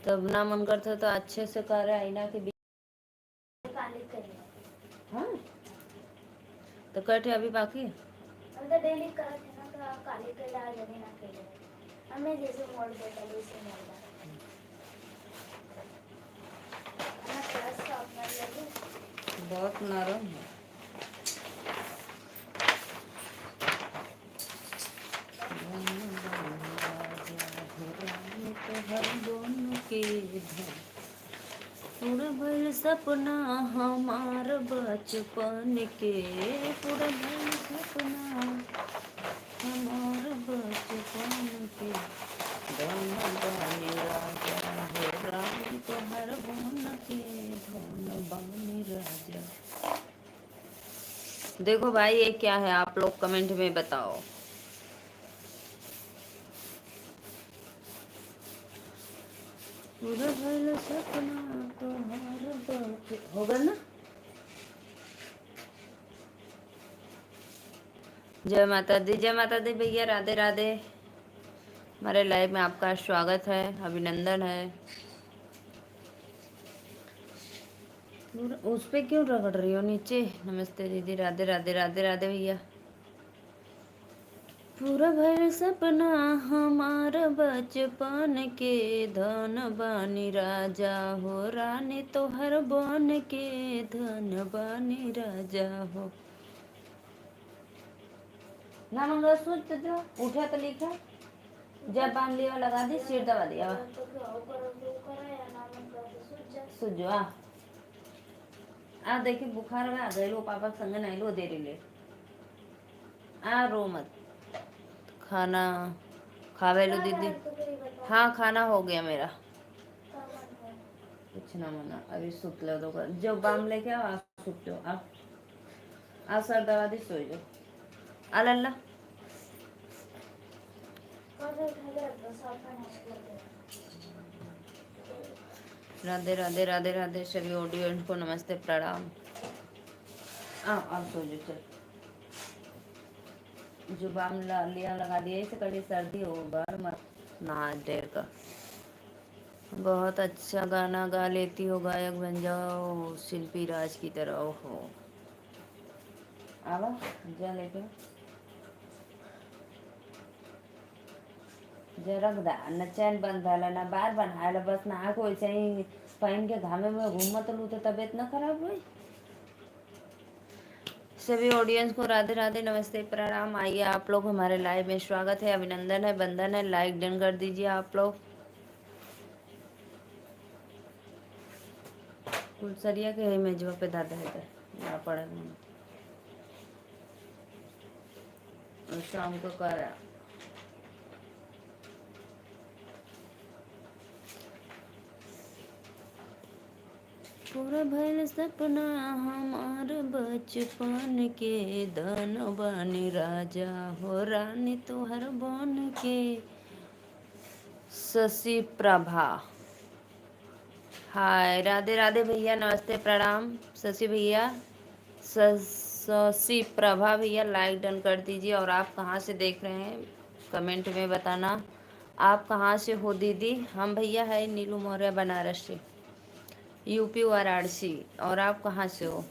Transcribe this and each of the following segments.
तब ना मन करता तो अच्छे से कर आईना के बीच। हाँ तो कटे अभी बाकी डेली करत है ना तो काली केला जनी ना केले हमें जैसे मोड़ देता वैसे मोड़ ना प्लस अपना लगे बहुत नरम है। पूरा भइल सपना हमार बचपन के, पूरा भइल सपना हमार बचपन के, धन बानी राजा हो रानी तोहर बन के, धन बानी राजा। देखो भाई ये क्या है, आप लोग कमेंट में बताओ। पूरा भइल सपना तोहर बच होगा ना। जय माता दी भैया, राधे राधे। हमारे लाइव में आपका स्वागत है, अभिनंदन है। उस पे क्यों रगड़ रही हो नीचे। नमस्ते दीदी, राधे राधे राधे राधे भैया। पूरा भइल सपना हमार बचपन के, धन बानी राजा हो रानी तोहर बन के, धन बानी राजा हो। ना मंगा सोच जो उठा तो लिखा, जब बांध लिया लगा दी, सिर दबा दिया सुजो आ देखी बुखार में आ गए लो, पापा संग नहीं लो दे रही ले आ रो मत। खाना खावे लो दीदी। हाँ खाना हो गया मेरा। कुछ ना मना अभी सुत लो तो जो बाम लेके आओ आप सुत लो। आप सर दवा दी सो जो अल्लाह। राधे राधे राधे राधे सभी ऑडियंस को नमस्ते प्रणाम। आप सो जो चल। जुबान लिया लगा दिया इसे कड़ी सर्दी हो बार मत ना देर का। बहुत अच्छा गाना गा लेती हो, गायक बन जाओ शिल्पी राज की तरह हो। आवा जा लेके जरक दा न चैन बंद झाला ना बार बनायला बस ना आँख वैसे ही पहन के घामे में घूमत लू तो तबीयत ना खराब हुई। सभी ऑडियंस को राधे राधे नमस्ते प्रणाम। आइए आप लोग हमारे लाइव में स्वागत है, अभिनंदन है, बंधन है। लाइक डन कर दीजिए आप लोग। कुलसरिया के है मेजवा पे दादा है ना पड़ा शाम को कर पूरा भइल सपना हमार बचपन के, धन बानी राजा हो रानी तोहर बन के। शशि प्रभा हाय राधे राधे भैया, नमस्ते प्रणाम शशि भैया। शशि प्रभा भैया लाइक डन कर दीजिए। और आप कहाँ से देख रहे हैं कमेंट में बताना। आप कहाँ से हो दीदी। हम भैया है नीलू मौर्य बनारस से, यूपी वाराणसी। और आप कहाँ से हो।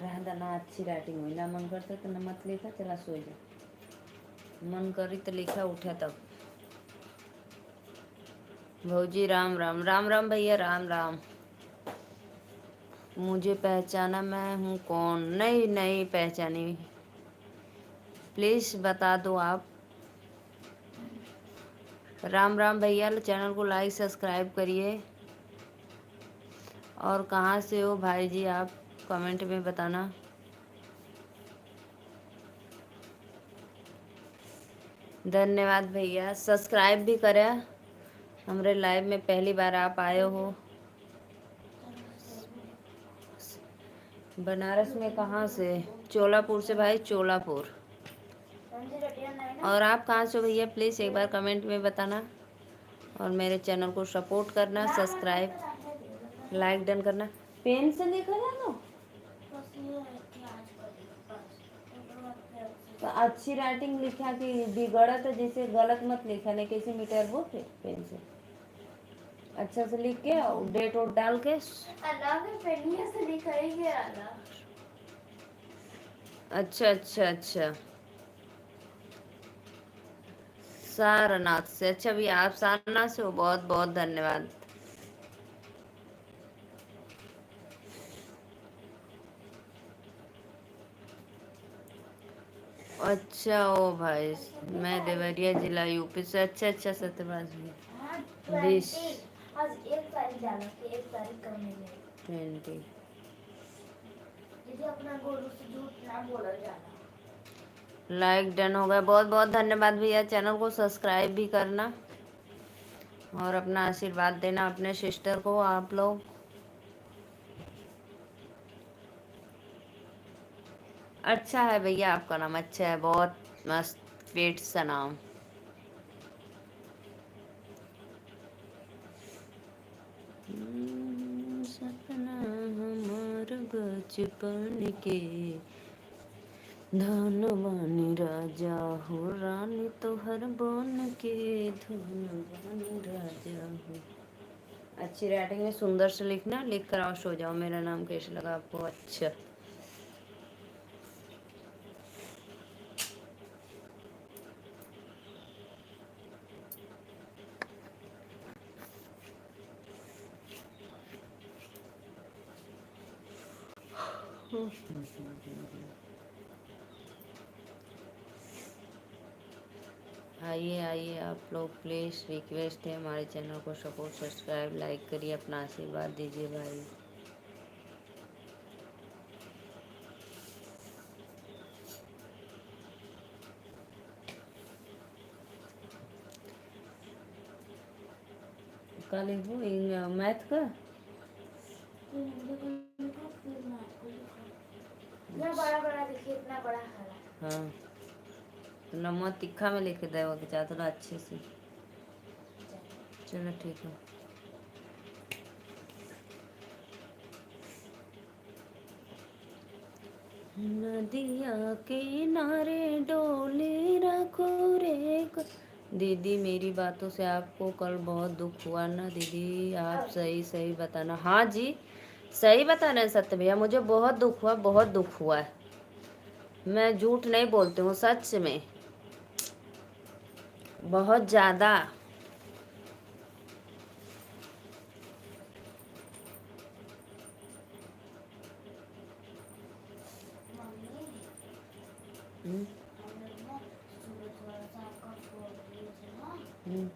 रहना ना अच्छी राइटिंग हुई ना, मन करता तो न मत लिखा, चला सो जा। मन करी तो लिखा उठा तब। भौजी राम राम राम राम भैया राम राम। मुझे पहचाना, मैं हूँ कौन। नहीं नहीं पहचानी, प्लीज़ बता दो आप। राम राम भैया, चैनल को लाइक सब्सक्राइब करिए। और कहाँ से हो भाई जी आप कमेंट में बताना। धन्यवाद भैया, सब्सक्राइब भी करें। हमारे लाइव में पहली बार आप आए हो। बनारस में कहाँ से। चोलापुर से भाई, चोलापुर। और आप कहाँ से हो भैया, प्लीज़ एक बार कमेंट में बताना। और मेरे चैनल को सपोर्ट करना, सब्सक्राइब। लाइक डन करना। पेन से लिखा जा तो बस ये है कि आज कर देगा बस उसके बाद फिर अच्छे तो से अच्छी राइटिंग लिखा कि बिगड़ा तो जैसे गलत मत लिखा, नहीं कैसे मिटार वो फिर पेन से अच्छा से लिख के और डेट वोट डाल के। अलग पेनिया से लिखाएंगे अलग। अच्छा अच्छा अच्छा, सारनाथ से। अच्छा भैया आप सारनाथ से हो, बहुत बहुत धन्यवाद। अच्छा ओ भाई, मैं देवरिया जिला यूपी से। अच्छा अच्छा सत्यवाज हाँ भैया। 20 20 आज 1 तारीख डाला कि 1 तारीख करने में 20 दीदी अपना गोलू से झूठ ना बोला जाना। लाइक डन हो गया, बहुत बहुत धन्यवाद भैया। चैनल को सब्सक्राइब भी करना और अपना आशीर्वाद देना अपने सिस्टर को आप लोग। अच्छा है भैया, आपका नाम अच्छा है, बहुत मस्त स्वीट सा नाम। सपना हमार बचपन के, धन बानी राजा हो रानी तोहर बन के, धन बानी राजा हो। अच्छी राइटिंग में सुंदर से लिखना, लिख कर और सो जाओ। मेरा नाम कैसे लगा आपको? अच्छा आइए आइए आप लोग, प्लीज़ रिक्वेस्ट है, हमारे चैनल को सपोर्ट सब्सक्राइब लाइक करिए, अपना आशीर्वाद दीजिए भाई। कल वो मैथ का फिर हिंदी को लिखो फिर मैथ को लिखो। इतना बड़ा बड़ा देखिए इतना बड़ा हरा। हाँ, तो नमक तीखा में लिख देगा कि चाहते ना अच्छे से। चलो ठीक है। नदिया के किनारे डोली रखो रे दीदी मेरी बातों से आपको कल बहुत दुख हुआ ना दीदी? आप सही सही बताना। हाँ जी सही बता रहे हैं सत्य भैया, मुझे बहुत दुख हुआ, बहुत दुख हुआ है। मैं झूठ नहीं बोलती हूँ, सच में बहुत ज़्यादा। मम्मी हम्म, हम लोग ना सुबह थोड़ा सा आपका फोन लिए थे ना हम्म।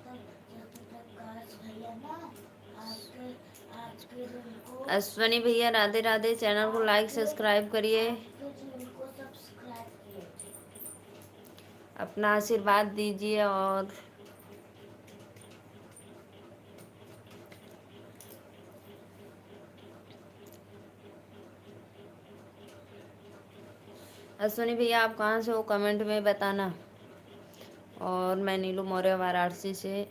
तब जब प्रकाश भैया ना आपके आपके रील को अश्वनी भैया राधे राधे, चैनल को लाइक आपके सब्सक्राइब करिए, आपके रील को सब्सक्राइब किए थे। अपना आशीर्वाद दीजिए। और अश्वनी भैया आप कहाँ से हो कमेंट में बताना। और मैं नीलू मौर्य वाराणसी से,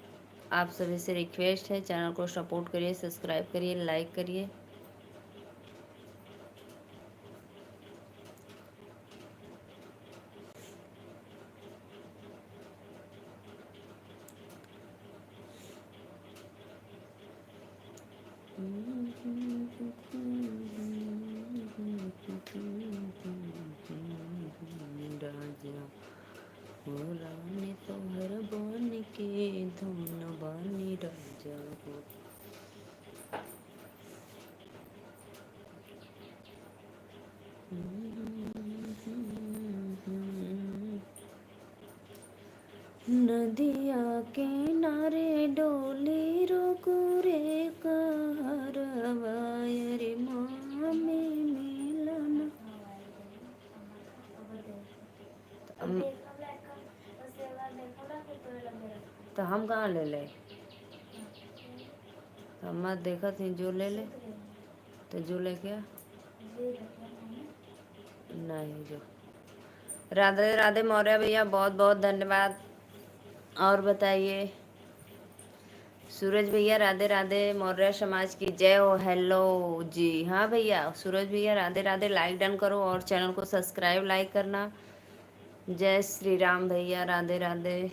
आप सभी से रिक्वेस्ट है चैनल को सपोर्ट करिए, सब्सक्राइब करिए, लाइक करिए। राजा हो रानी तोहर बन के, धन बानी राजा हो। नदिया के किनारे डोली रोको रे कहरवा रे मामी मिलन। अब देखो लड़का उसके बाद देखो ना कि तो लगे रखा तो हम कहाँ ले ले? हम मत देखा थी जो ले ले, तो जो ले गया नहीं जो। राधे राधे मौर्य भैया, बहुत बहुत धन्यवाद। और बताइए, सूरज भैया राधे राधे, मौर्य समाज की जय हो। हेलो जी, हाँ भैया सूरज भैया राधे राधे, लाइक डन करो और चैनल को सब्सक्राइब लाइक करना। जय श्री राम भैया राधे राधे।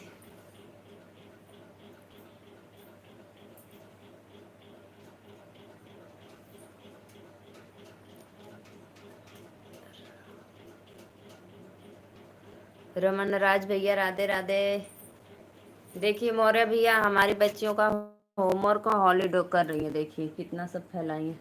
रमन राज भैया राधे राधे। देखिए मौर्य भैया हमारी बच्चियों का होमवर्क का हॉलीडे कर रही है, देखिए कितना सब फैलाई है।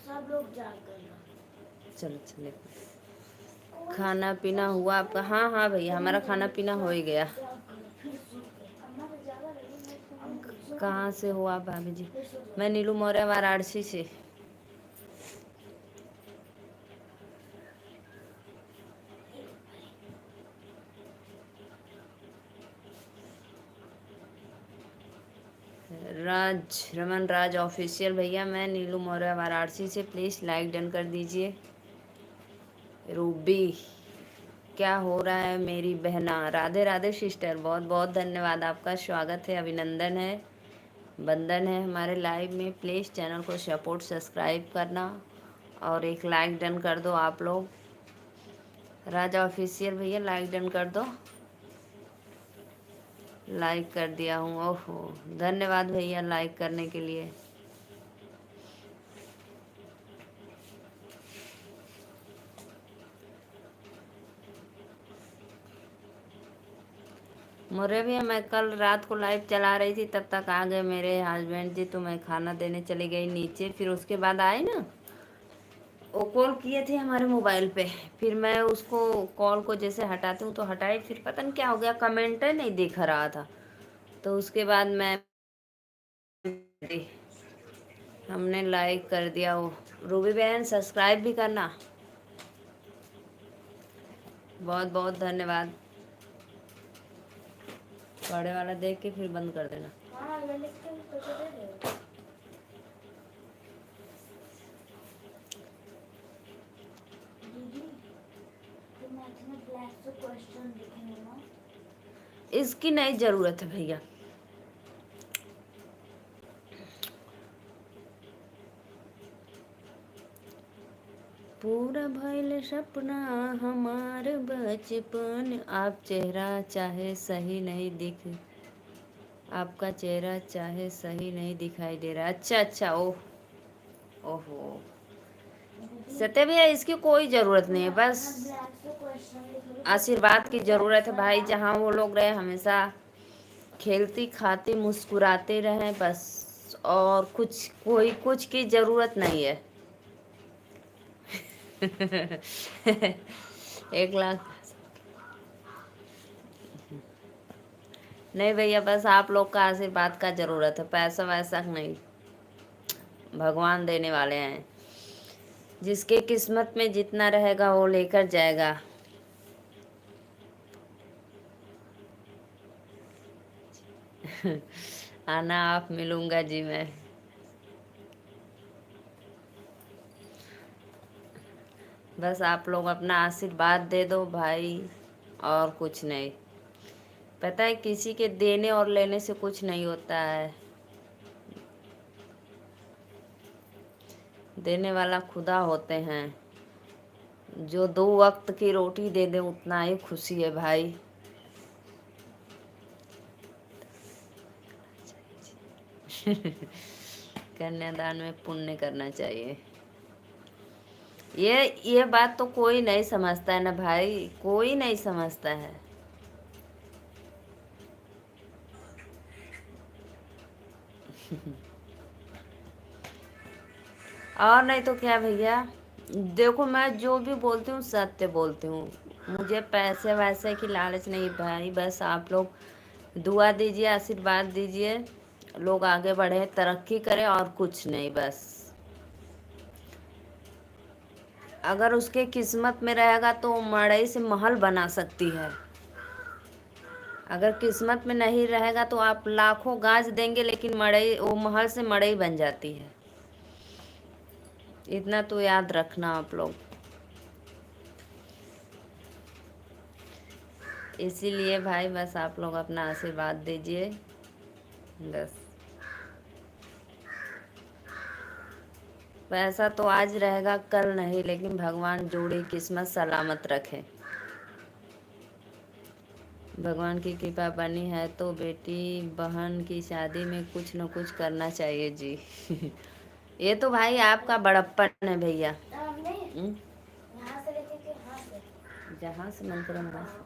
सब लोग जाग गए। चलो चले, खाना पीना हुआ आपका? हाँ हाँ भैया हमारा खाना पीना हो ही गया। कहाँ से हो आप भाभी जी? मैं नीलू मौर्य वाराणसी से। राज रमन राज ऑफिशियल भैया, मैं नीलू मौर्य वाराणसी से, प्लीज़ लाइक डन कर दीजिए। रूबी क्या हो रहा है मेरी बहना? राधे राधे सिस्टर, बहुत बहुत धन्यवाद, आपका स्वागत है, अभिनंदन है, बंधन है हमारे लाइव में। प्लीज़ चैनल को सपोर्ट सब्सक्राइब करना और एक लाइक डन कर दो आप लोग। राजा ऑफिशियल भैया लाइक डन कर दो। लाइक कर दिया हूँ, ओहो धन्यवाद भैया लाइक करने के लिए। मोरे भैया मैं कल रात को लाइव चला रही थी, तब तक आ गए मेरे हस्बैंड जी, तो मैं खाना देने चली गई नीचे। फिर उसके बाद आए ना, वो कॉल किए थे हमारे मोबाइल पे, फिर मैं उसको कॉल को जैसे हटाती हूँ तो हटाई, फिर पता नहीं क्या हो गया, कमेंट नहीं दिख रहा था, तो उसके बाद मैं हमने लाइक कर दिया। वो रूबी बहन सब्सक्राइब भी करना, बहुत बहुत धन्यवाद। बड़े वाला देख के फिर बंद कर देना। हाँ ये लिख के तो दे दे। दीदी तो मैथ में ब्लैक से क्वेश्चन लिखने ना। इसकी नहीं ज़रूरत है भैया। पूरा भइल सपना हमार बचपन, आप चेहरा चाहे सही नहीं दिख, आपका चेहरा चाहे सही नहीं दिखाई दे रहा। अच्छा अच्छा, ओह ओहो सत्य भैया इसकी कोई ज़रूरत नहीं है, बस ब्लैक से क्वेश्चन लिख लो। आशीर्वाद की ज़रूरत है भाई। जहाँ वो लोग रहे हमेशा खेलती खाती मुस्कुराते रहें बस, और कुछ कोई कुछ की ज़रूरत नहीं है। 1 लाख नहीं भैया, बस आप लोग का आशीर्वाद का ज़रूरत है, पैसा वैसा नहीं, भगवान देने वाले हैं। जिसके किस्मत में जितना रहेगा वो लेकर जाएगा। आना आप, मिलूंगा जी मैं। बस आप लोग अपना आशीर्वाद दे दो भाई, और कुछ नहीं। पता है किसी के देने और लेने से कुछ नहीं होता है, देने वाला खुदा होते हैं। जो 2 वक्त की रोटी दे दे उतना ही खुशी है भाई। कन्यादान में पुण्य करना चाहिए। ये बात तो कोई नहीं समझता है ना भाई, कोई नहीं समझता है। और नहीं तो क्या भैया, देखो मैं जो भी बोलती हूँ सत्य बोलती हूँ, मुझे पैसे वैसे की लालच नहीं भाई। बस आप लोग दुआ दीजिए, आशीर्वाद दीजिए, लोग आगे बढ़े तरक्की करें, और कुछ नहीं। बस अगर उसके किस्मत में रहेगा तो मड़ई से महल बना सकती है, अगर किस्मत में नहीं रहेगा तो आप लाखों गाज देंगे लेकिन मड़ई, वो महल से मड़ई बन जाती है। इतना तो याद रखना आप लोग। इसीलिए भाई बस आप लोग अपना आशीर्वाद दीजिए बस। पैसा तो आज रहेगा कल नहीं, लेकिन भगवान जोड़ी किस्मत सलामत रखे। भगवान की कृपा बनी है तो बेटी बहन की शादी में कुछ न कुछ करना चाहिए जी। ये तो भाई आपका बड़प्पन है भैया। नहीं, यहाँ से लेके के यहाँ से, जहाँ से मन करे वहाँ से।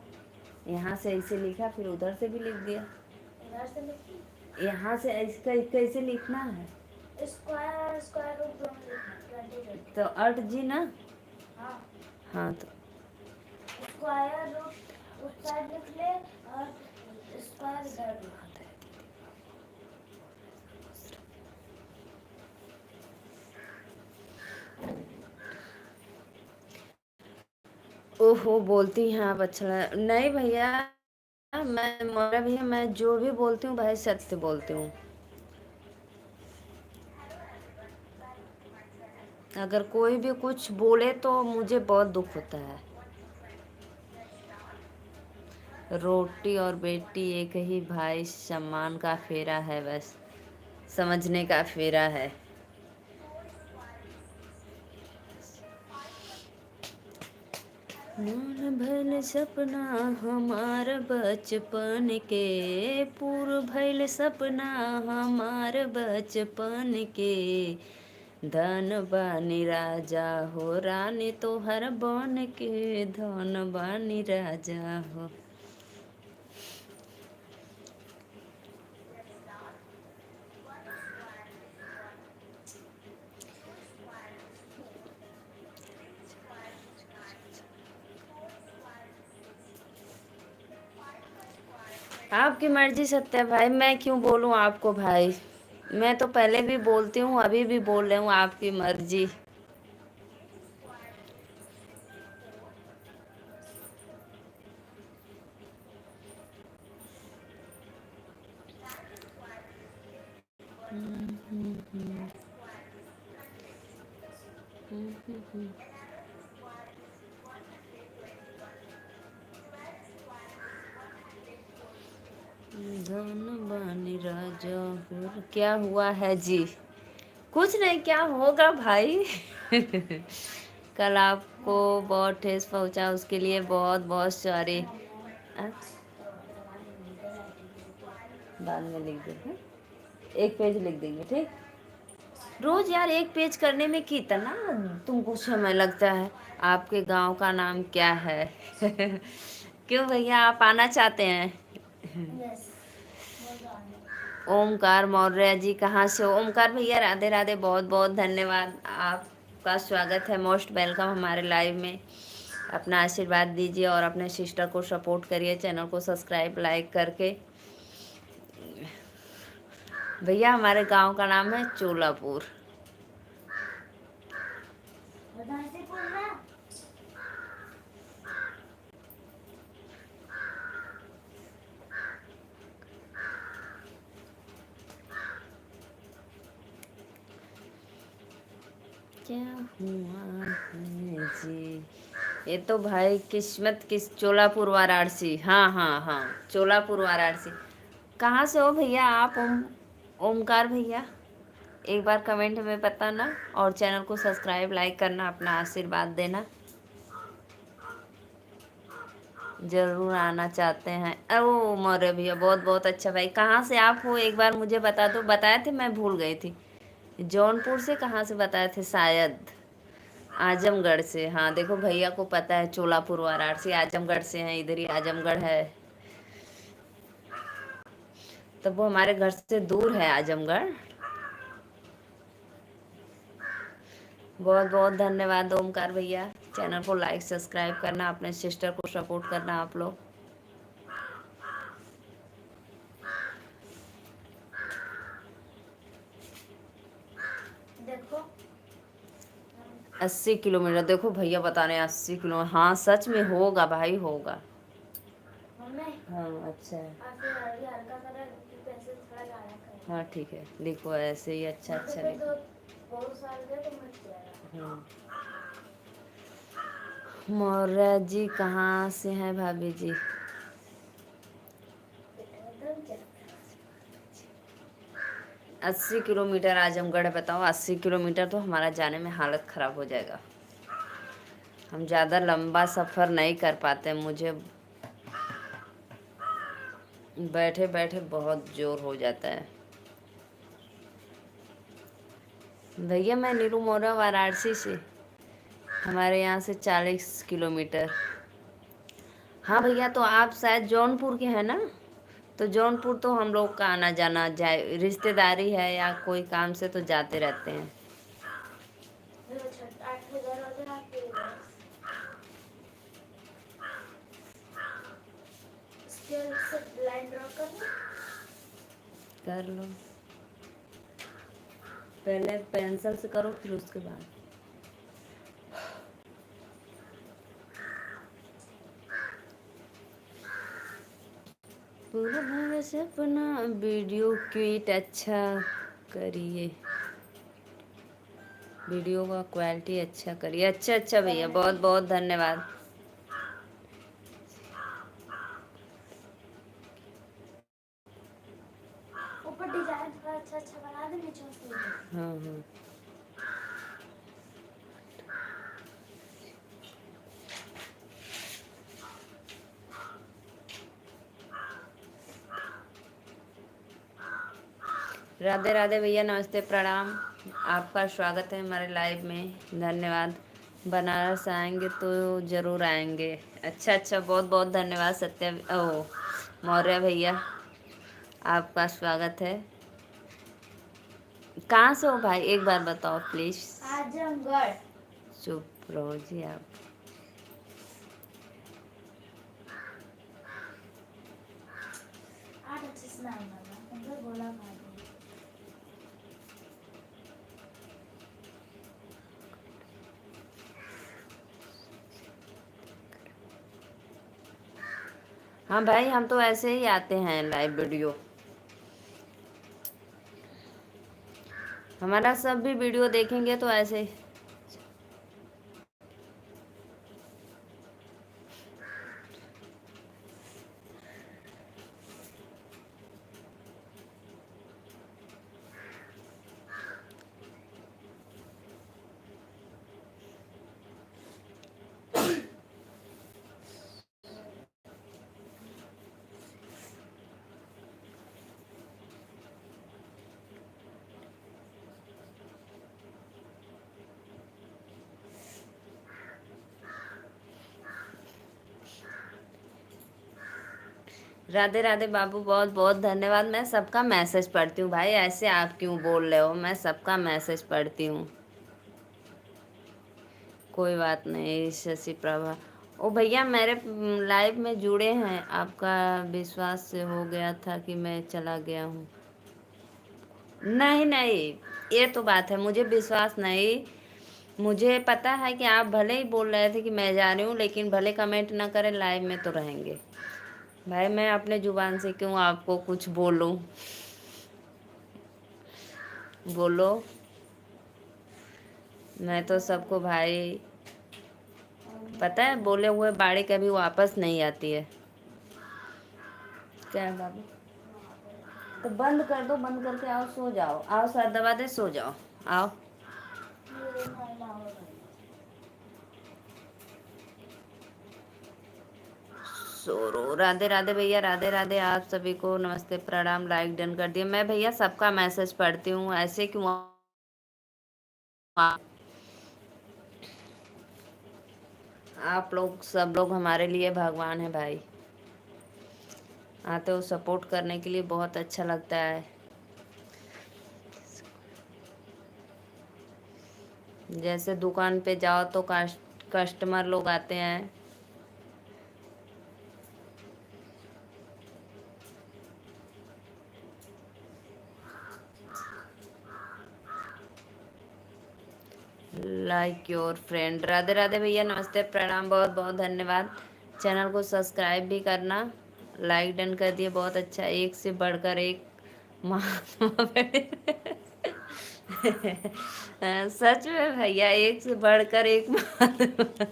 यहाँ से ऐसे लिखा, फिर उधर से भी लिख दिया। इधर से लिखी, यहाँ से ऐसे कैसे लिखना है? स्क्वायर स्क्वायर रूट दोनों लिखना 20 तो अर्थ जी ना। हाँ हाँ तो स्क्वायर रूट उस साइड लिख ले और स्क्वायर इधर लिख। ओहो बोलती हैं आप, अच्छा नहीं भैया, मैं मोरा भैया मैं जो भी बोलती हूँ भाई सत्य बोलती हूँ। अगर कोई भी कुछ बोले तो मुझे बहुत दुख होता है। रोटी और बेटी एक ही भाई, सम्मान का फेरा है, बस समझने का फेरा है। मन भइल सपना हमार बचपन के, पूर भइल सपना हमार बचपन के। धन बानी राजा हो रानी तोहर बन के, धन बानी राजा हो। आपकी मर्जी सत्य भाई, मैं क्यों बोलूं आपको भाई। मैं तो पहले भी बोलती हूँ, अभी भी बोल रही हूँ, आपकी मर्जी। धन बानी राजा हो। क्या हुआ है जी? कुछ नहीं, क्या होगा भाई। कल आपको बहुत ठेस पहुंचा, उसके लिए बहुत बहुत सॉरी। बाद में लिख देंगे, एक पेज लिख देंगे ठीक। रोज यार एक पेज करने में कितना तुमको समय लगता है? आपके गांव का नाम क्या है? क्यों भैया आप आना चाहते हैं? यस ओमकार मौर्य जी कहाँ से हो? ओमकार भैया राधे राधे, बहुत बहुत धन्यवाद, आपका स्वागत है, मोस्ट वेलकम हमारे लाइव में। अपना आशीर्वाद दीजिए और अपने सिस्टर को सपोर्ट करिए, चैनल को सब्सक्राइब लाइक करके। भैया हमारे गांव का नाम है चोलापुर। क्या हुआ है जी? ये तो भाई किस्मत किस, चोलापुर वाराणसी। हाँ हाँ हाँ, चोलापुर वाराणसी। कहाँ से हो भैया आप? ओमकार भैया एक बार कमेंट में बताना और चैनल को सब्सक्राइब लाइक करना, अपना आशीर्वाद देना। जरूर आना चाहते हैं। ओ मौर्य भैया बहुत बहुत अच्छा भाई, कहाँ से आप हो एक बार मुझे बता दो। बताए थे, मैं भूल गई थी। जौनपुर से कहाँ से बताए थे शायद? आजमगढ़ से। हाँ देखो भैया को पता है, चोलापुर वाराणसी आजमगढ़ से हैं, इधर ही आजमगढ़ है। तब वो हमारे घर से दूर है आजमगढ़। बहुत बहुत धन्यवाद ओमकार भैया, चैनल को लाइक सब्सक्राइब करना, अपने सिस्टर को सपोर्ट करना आप लोग। देखो 80 किलोमीटर, देखो भैया बता रहे हैं 80 किलोमीटर। हाँ सच में होगा भाई, होगा। मम्मी हाँ अच्छा है। आप ये हल्का कलर की पेंसिल थोड़ा गाढ़ा करें। हाँ ठीक है, लिखो ऐसे ही, अच्छा अच्छा लिखो। तो बहुत साल गए तो मच जाएगा। मौर्य जी कहाँ से हैं भाभी जी? 80 किलोमीटर आजमगढ़ है। बताओ 80 किलोमीटर तो हमारा जाने में हालत ख़राब हो जाएगा। हम ज़्यादा लंबा सफ़र नहीं कर पाते। मुझे बैठे बैठे बहुत जोर हो जाता है। भैया मैं नीरू मौर्य वाराणसी से, हमारे यहाँ से 40 किलोमीटर। हाँ भैया, तो आप शायद जौनपुर के हैं ना? तो जौनपुर तो हम लोग का आना जाना जाए, रिश्तेदारी है या कोई काम से तो जाते रहते हैं। 8,000 होते ना आपके लिए। स्केल से लाइन ड्रॉ कर लो, पहले पेंसिल से करो फिर उसके बाद। पूरा भर सपना वीडियो क्विट अच्छा करिए, वीडियो का क्वालिटी अच्छा करिए। अच्छा अच्छा भैया, बहुत बहुत धन्यवाद। ऊपर डिजाइन थोड़ा अच्छा अच्छा बना दे, नीचे उसमें हाँ हाँ, राधे राधे भैया, नमस्ते प्रणाम। आपका स्वागत है हमारे लाइव में, धन्यवाद। बनारस आएंगे तो ज़रूर आएंगे। अच्छा अच्छा, बहुत बहुत धन्यवाद सत्य ओ मौर्य भैया, आपका स्वागत है। कहाँ से हो भाई, एक बार बताओ प्लीज़। आजमगढ़। चुप रहो जी आप। आठ अच्छे से नाम लगा, मतलब बोला खा दे। हाँ भाई, हम तो ऐसे ही आते हैं लाइव वीडियो। हमारा सब भी वीडियो देखेंगे तो ऐसे ही। राधे राधे बाबू, बहुत बहुत धन्यवाद। मैं सबका मैसेज पढ़ती हूँ भाई, ऐसे आप क्यों बोल रहे हो? मैं सबका मैसेज पढ़ती हूँ, कोई बात नहीं। शशि प्रभा, ओ भैया मेरे लाइव में जुड़े हैं, आपका विश्वास से हो गया था कि मैं चला गया हूँ। नहीं नहीं, ये तो बात है, मुझे विश्वास नहीं। मुझे पता है कि आप भले ही बोल रहे थे कि मैं जा रही हूँ, लेकिन भले कमेंट ना करें, लाइव में तो रहेंगे। भाई मैं अपने जुबान से क्यों आपको कुछ बोलूं? बोलो। मैं तो सबको भाई, पता है बोले हुए बाड़ी कभी वापस नहीं आती है। क्या है बाबू? तो बंद कर दो, बंद करके आओ सो जाओ। आओ सर दबा दे, सो जाओ। आओ ये महिला हो रही सोरो। राधे राधे भैया, राधे राधे। आप सभी को नमस्ते प्रणाम, लाइक डन कर दिया। मैं भैया सबका मैसेज पढ़ती हूँ, ऐसे क्यों आप लोग सब लोग हमारे लिए भगवान है भाई। आते हो सपोर्ट करने के लिए, बहुत अच्छा लगता है। जैसे दुकान पे जाओ तो कस्टमर लोग आते हैं, like your friend. Radhe Radhe भैया, नमस्ते प्रणाम, बहुत बहुत धन्यवाद। चैनल को सब्सक्राइब भी करना, लाइक डन कर दिए, बहुत अच्छा। एक से बढ़कर एक महात्मा बने। सच में भैया, एक से बढ़कर एक महात्मा।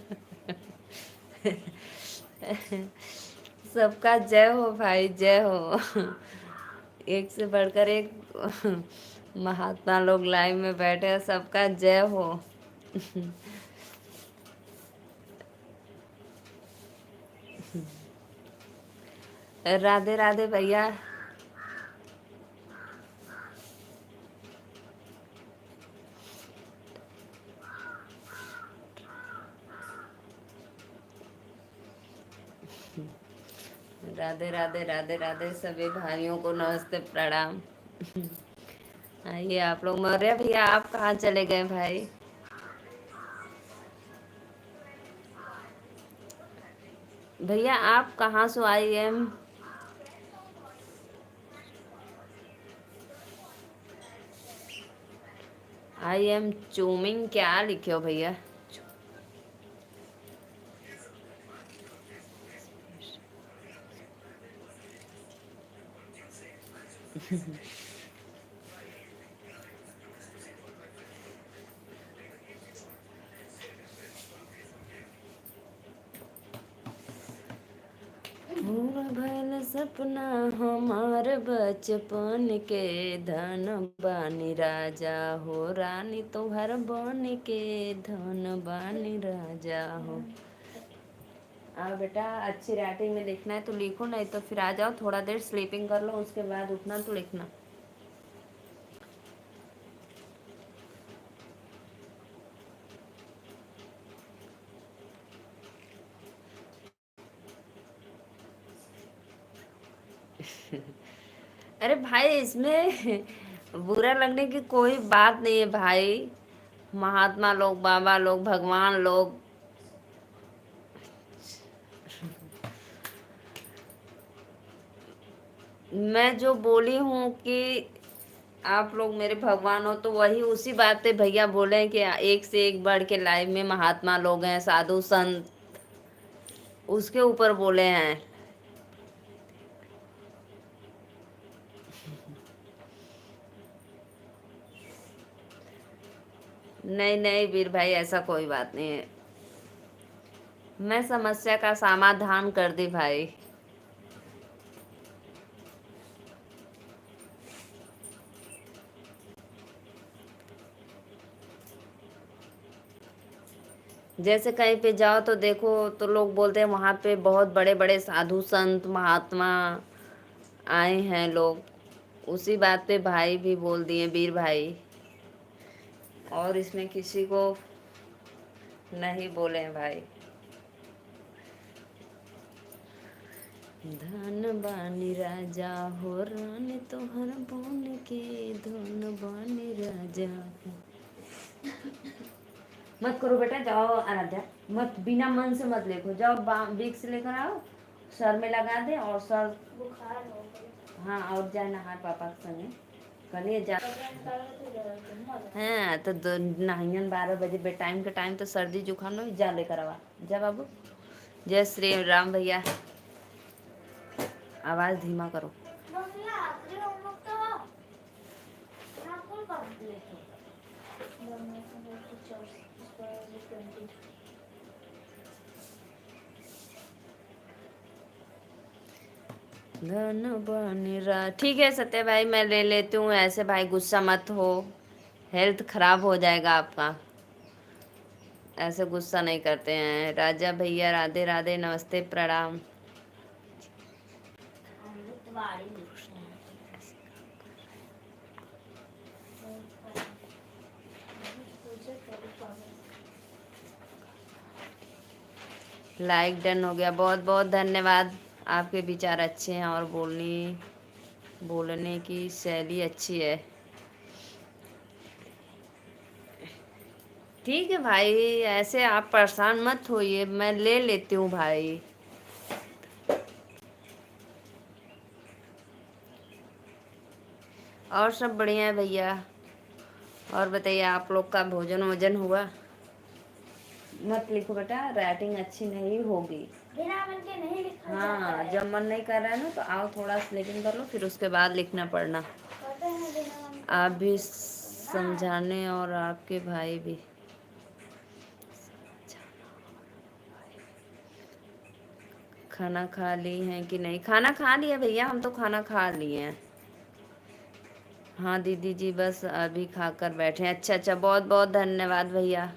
सबका जय हो भाई, जय हो। एक से बढ़कर एक महात्मा लोग लाइव में बैठे हैं, सबका जय हो। राधे राधे भैया। राधे राधे राधे राधे सभी भाइयों को नमस्ते प्रणाम। आइए आप लोग। मौर्य भैया आप कहाँ चले गए भाई? भैया आप कहाँ से? आई एम चूमिंग क्या लिखे हो भैया? पूरा भइल सपना हमार बचपन के, धन बानी राजा हो रानी तोहर बन के, धन बानी राजा हो। बेटा अच्छी राइटिंग में लिखना है तो लिखो, नहीं तो फिर आ जाओ, थोड़ा देर स्लीपिंग कर लो, उसके बाद उठना तो लिखना। अरे भाई इसमें बुरा लगने की कोई बात नहीं है भाई। महात्मा लोग, बाबा लोग, भगवान लोग, मैं जो बोली हूँ कि आप लोग मेरे भगवान हो, तो वही उसी बात पे भैया बोले हैं कि एक से एक बढ़ के लाइव में महात्मा लोग हैं, साधु संत, उसके ऊपर बोले हैं। नहीं नहीं वीर भाई, ऐसा कोई बात नहीं है। मैं समस्या का समाधान कर दी भाई। जैसे कहीं पे जाओ तो देखो तो लोग बोलते हैं वहाँ पे बहुत बड़े बड़े साधु संत महात्मा आए हैं लोग, उसी बात पे भाई भी बोल दिए वीर भाई, और इसमें किसी को नहीं बोले हैं भाई। धन बानी राजा हो रानी तोहर बन के, धन बानी राजा हो। मत करो बेटा, जाओ आराध्या, मत बिना मन से मत लिखो, जाओ विक्स लेकर आओ, सर में लगा दे और सर बुखार हो गया। हाँ, और जाए नहा पापा के संगे कलिए जा। हाँ तो नहाइन 12 बजे बे टाइम के टाइम तो सर्दी जुकाम लो, जा लेकर आवा, जा बाबू। जय श्री राम भैया। आवाज धीमा करो। धन बनी रा, ठीक है सत्य भाई, मैं ले लेती हूँ, ऐसे भाई गुस्सा मत हो, हेल्थ खराब हो जाएगा आपका, ऐसे गुस्सा नहीं करते हैं। राजा भैया राधे राधे नमस्ते प्रणाम। लाइक डन हो गया, बहुत बहुत धन्यवाद। आपके विचार अच्छे हैं और बोलने की शैली अच्छी है। ठीक है भाई, ऐसे आप परेशान मत होइए, मैं ले लेती हूँ भाई। और सब बढ़िया है भैया। और बताइए आप लोग का भोजन वोजन हुआ? मत लिखो बेटा, राइटिंग अच्छी नहीं होगी। बिना मन के नहीं लिखा जाता हाँ, है। जब मन नहीं कर रहा है ना तो आओ थोड़ा स्लीपिंग कर लो, फिर उसके बाद लिखना पड़ना। कहते हैं बिना मन के आप भी समझाने और आपके भाई भी। खाना खा ली हैं कि नहीं? खाना खा लिया भैया, हम तो खाना खा लिए हैं। हाँ दीदी जी, बस अभी खाकर बैठे हैं। अच्छा अच्छा, बहुत बहुत धन्यवाद भैया।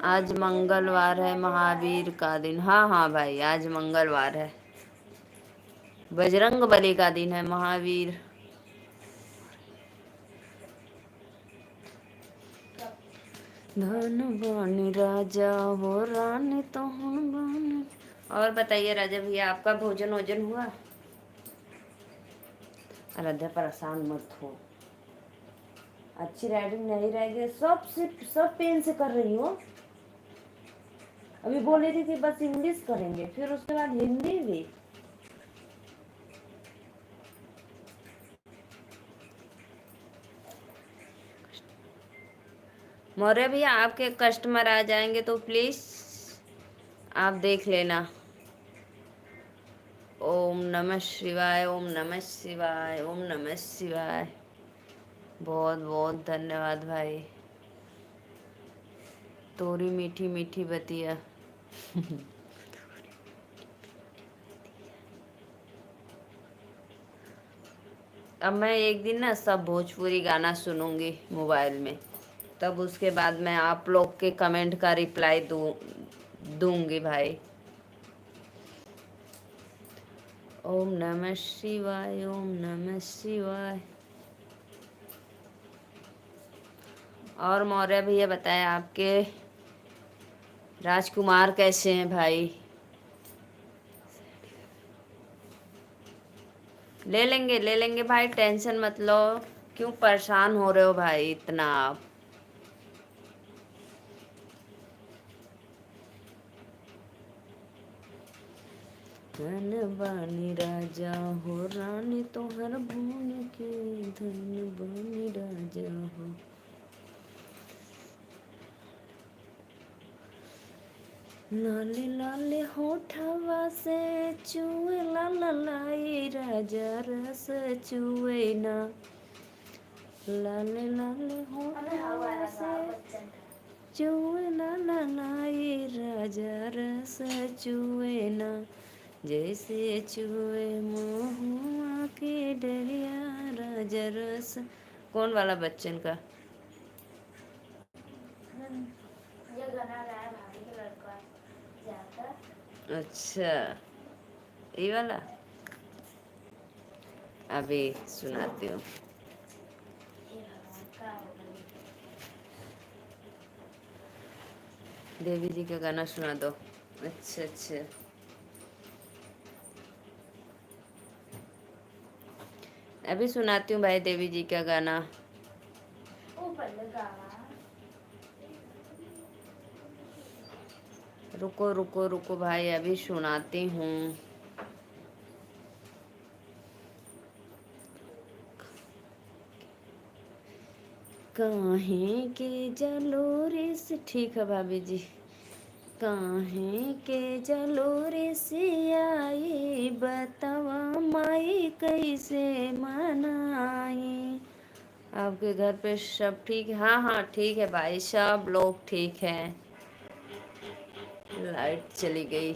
आज मंगलवार है, महावीर का दिन। हाँ हाँ भाई, आज मंगलवार है, बजरंग बली का दिन है, महावीर। धन बानी राजा हो, रानी तो हूँ बानी। और बताइए राजा भैया, आपका भोजन वोजन हुआ? आराध्या परेशान मत हो, अच्छी राइटिंग नहीं रहेगी। सब पेन से कर रही हो। अभी बोल रही थी बस इंग्लिश करेंगे, फिर उसके बाद हिंदी भी। मौर्य भैया, आपके कस्टमर आ जाएंगे तो प्लीज आप देख लेना। ओम नमः शिवाय, ओम नमः शिवाय, ओम नमः शिवाय। बहुत बहुत धन्यवाद भाई। तोरी मीठी मीठी बतिया। अब मैं एक दिन ना सब भोजपुरी गाना सुनूंगी मोबाइल में, तब उसके बाद मैं आप लोग के कमेंट का रिप्लाई दूंगी भाई। ओम नमः शिवाय, ओम नमः शिवाय। और मौर्य भैया बताएं, आपके राजकुमार कैसे हैं भाई? ले लेंगे भाई, टेंशन मत लो। क्यों परेशान हो रहे हो भाई इतना आप? धन बानी राजा हो, रानी तोहर भून के। धन बानी राजा हो। लाले लाले होठवा से चुए ला ला लाई, राजा रस चुए ना। लाले लाले होठवा से चुए ला ला लाई, राजा रस चुए ना। जैसे चुए महुआ के डरिया, राजा रस। कौन वाला बच्चन का? ये गाना गाया भाभी के लड़का ज्यादा। अच्छा, ये वाला अभी सुनाती हूँ। देवी जी का गाना सुना दो। अच्छा अच्छा, अभी सुनाती हूँ भाई देवी जी का गाना। रुको रुको रुको भाई, अभी सुनाती हूँ। काहे के जलोरे से, ठीक है भाभी जी। काहे के जलोरे से आई, बतावा माई कैसे मनाई। आपके घर पे सब ठीक है? हाँ हाँ ठीक है भाई, सब लोग ठीक हैं। लाइट चली गई।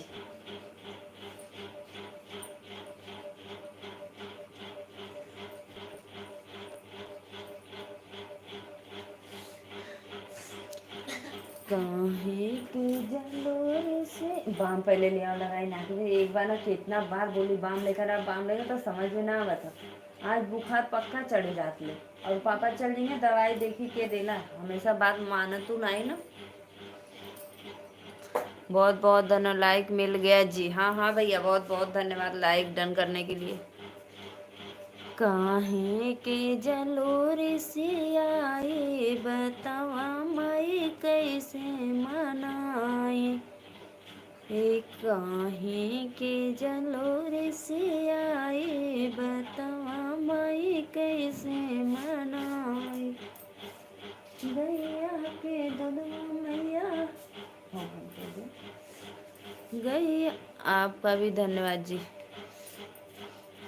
काहे के जलोरे से, बाम पहले ले आओ, लगाई नाक में। एक बार ना कितना बार बोली बाम लेकर आप, बाम लेकर तो समझ में ना आवत था। आज बुखार पक्का चढ़े जात ले, और पापा चल जाइए दवाई देखी के देला। हमेशा बात मानतू नहीं ना। बहुत बहुत धन्यवाद, लाइक मिल गया जी। हाँ हाँ भैया, बहुत बहुत धन्यवाद लाइक डन करने के लिए। काहे के जलोरे से आए, बतावा माई कैसे मनाए। काहे के जलोरे से आए, बतावा माई कैसे मनाए। गैया के दूधवा मैया, गैया। आपका भी धन्यवाद जी।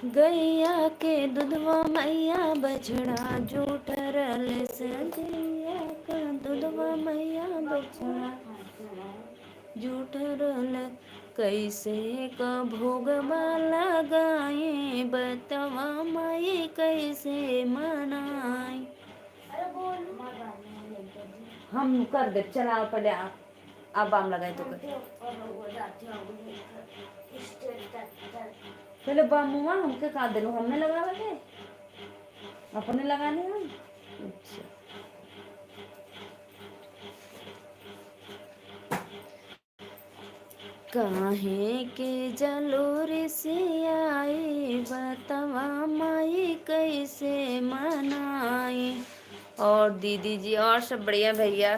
गैया के दूधवा मैया बछड़ा जूठ रले से, गैया का दूधवा मैया बछड़ा जूठ रले, कैसे का भोगवा लगाए बतवा माई कैसे मनाई। अरे बोल मत गाने लेके जी। हम कर दे, चला पहले आप बाम लगाए तो कर। और वो जाती हूँ स्टेट तक। पहले बामुआ हमके का दिलो, हमने लगावे थे, अपने लगाने हम। अच्छा काहे के जलोर से आई बतवा माई कैसे मनाई। और दीदी जी और सब बढ़िया भैया,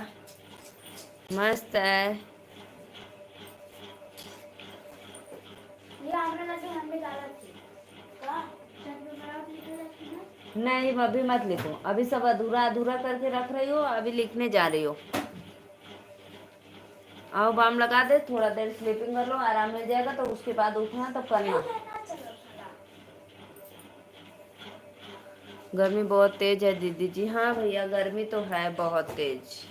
मस्त है। ये हमने लगे हमने डाला थी का चंदू खराब लिखे रखी ना। नहीं अभी मत लिखो, अभी सब अधूरा अधूरा करके रख रही हो, अभी लिखने जा रही हो। आओ बाम लगा दे, थोड़ा देर स्लीपिंग कर लो, आराम मिल जाएगा तो उसके बाद उठना तो करना। गर्मी बहुत तेज है दीदी जी। हाँ भैया गर्मी तो है बहुत तेज।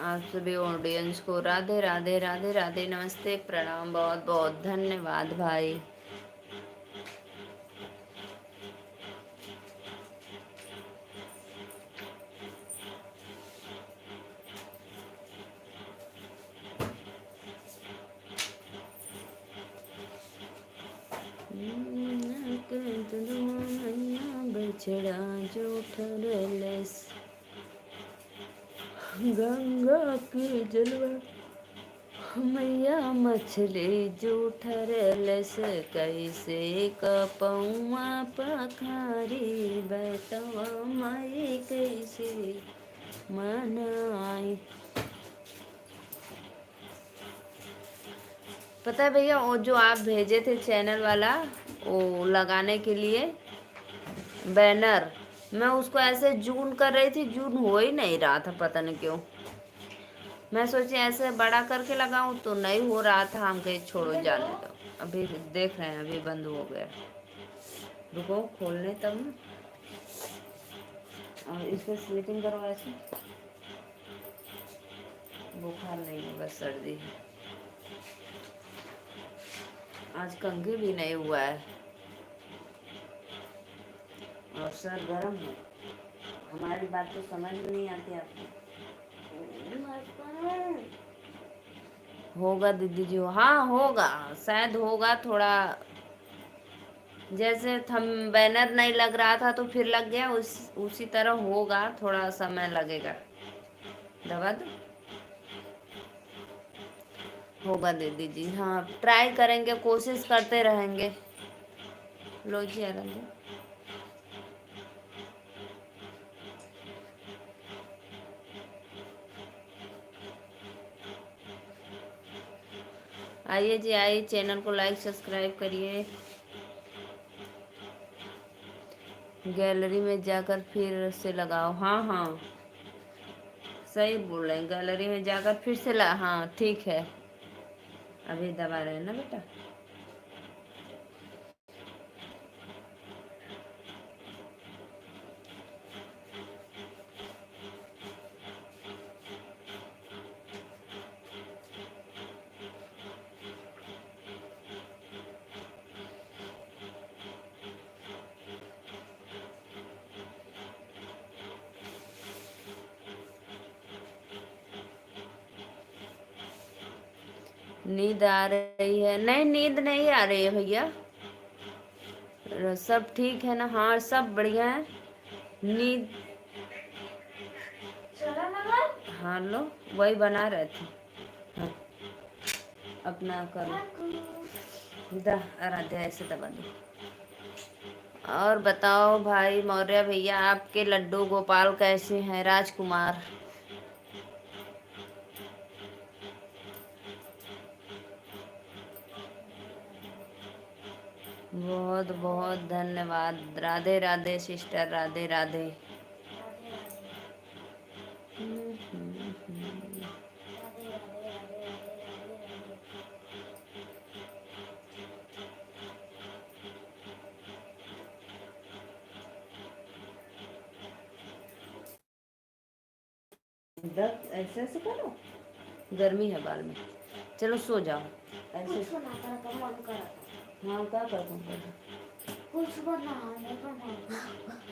आप सभी ऑडियंस को राधे राधे राधे राधे नमस्ते प्रणाम, बहुत बहुत धन्यवाद भाई। बछड़ा जूठ रलेस, गंगा के जलवा मैया मछली जूठ रलेस, कैसे कपौआ पखारी बतवा माई कैसे मनाई। पता है भैया वो जो आप भेजे थे चैनल वाला वो लगाने के लिए बैनर, मैं उसको ऐसे जून कर रही थी, जून हो ही नहीं रहा था, पता नहीं क्यों। मैं सोची ऐसे बड़ा करके लगाऊं तो नहीं हो रहा था, हम कहे छोड़ो जाने दो। अभी देख रहे हैं अभी बंद हो गया, रुको खोलने तब ना। और इसको स्लीपिंग करो ऐसे, बुखार नहीं है बस सर्दी है, आज कंघी भी नहीं हुआ है और सर गर्म है। हमारी बात तो समझ में नहीं आती आपको। होगा दीदी जी, हाँ होगा शायद, होगा थोड़ा, जैसे थम बैनर नहीं लग रहा था तो फिर लग गया, उसी तरह होगा, थोड़ा समय लगेगा। दवा दो, होगा दीदी जी, हाँ ट्राई करेंगे, कोशिश करते रहेंगे। लो जी आराम दो। आइए जी आइए, चैनल को लाइक सब्सक्राइब करिए। गैलरी में जाकर फिर से लगाओ, हाँ हाँ सही बोल रहे हैं, गैलरी में जाकर फिर से हाँ ठीक है, अभी दबा रहे हैं ना बेटा। नींद आ रही है? नहीं नींद नहीं आ रही है भैया, सब ठीक है ना? हाँ सब बढ़िया है। नींद, हाँ लो वही बना रहे थे। हाँ अपना करो, आराध्या ऐसे दबा दो। और बताओ भाई मौर्य भैया, आपके लड्डू गोपाल कैसे हैं? राजकुमार बहुत बहुत धन्यवाद। राधे राधे सिस्टर, राधे राधे। राधे राधे हम्म, हम्म, हम्म। राधे राधे राधे राधे राधे राधे। दर्द ऐसे ऐसे करो, गर्मी है बाल में। चलो सो जाओ ऐसे। कुछ बनाता था मन कर रहा हाँ क्या कर दूँ? था कुछ बनाने का मन।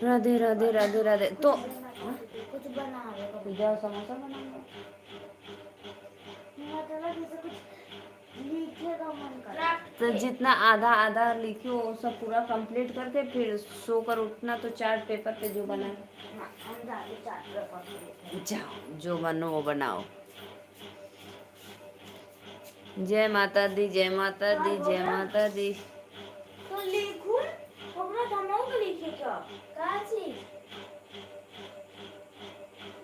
राधे राधे राधे राधे। तो कुछ बनाने का मन। जाओ समोसा बनाऊंगा। मतलब जैसे कुछ लिखे का मन कर रहा है। तो जितना आधा आधा लिखो वो सब पूरा कंप्लीट करके फिर सो कर उठना, तो चार्ट पेपर पे जो बना हम जाते चार्ट पेपर पे लिखेंगे। जाओ, जो बनो वो बनाओ। जय माता दी, जय माता दी, जय माता दी। तो लिखूं अपना धमक लिखे क्या चीज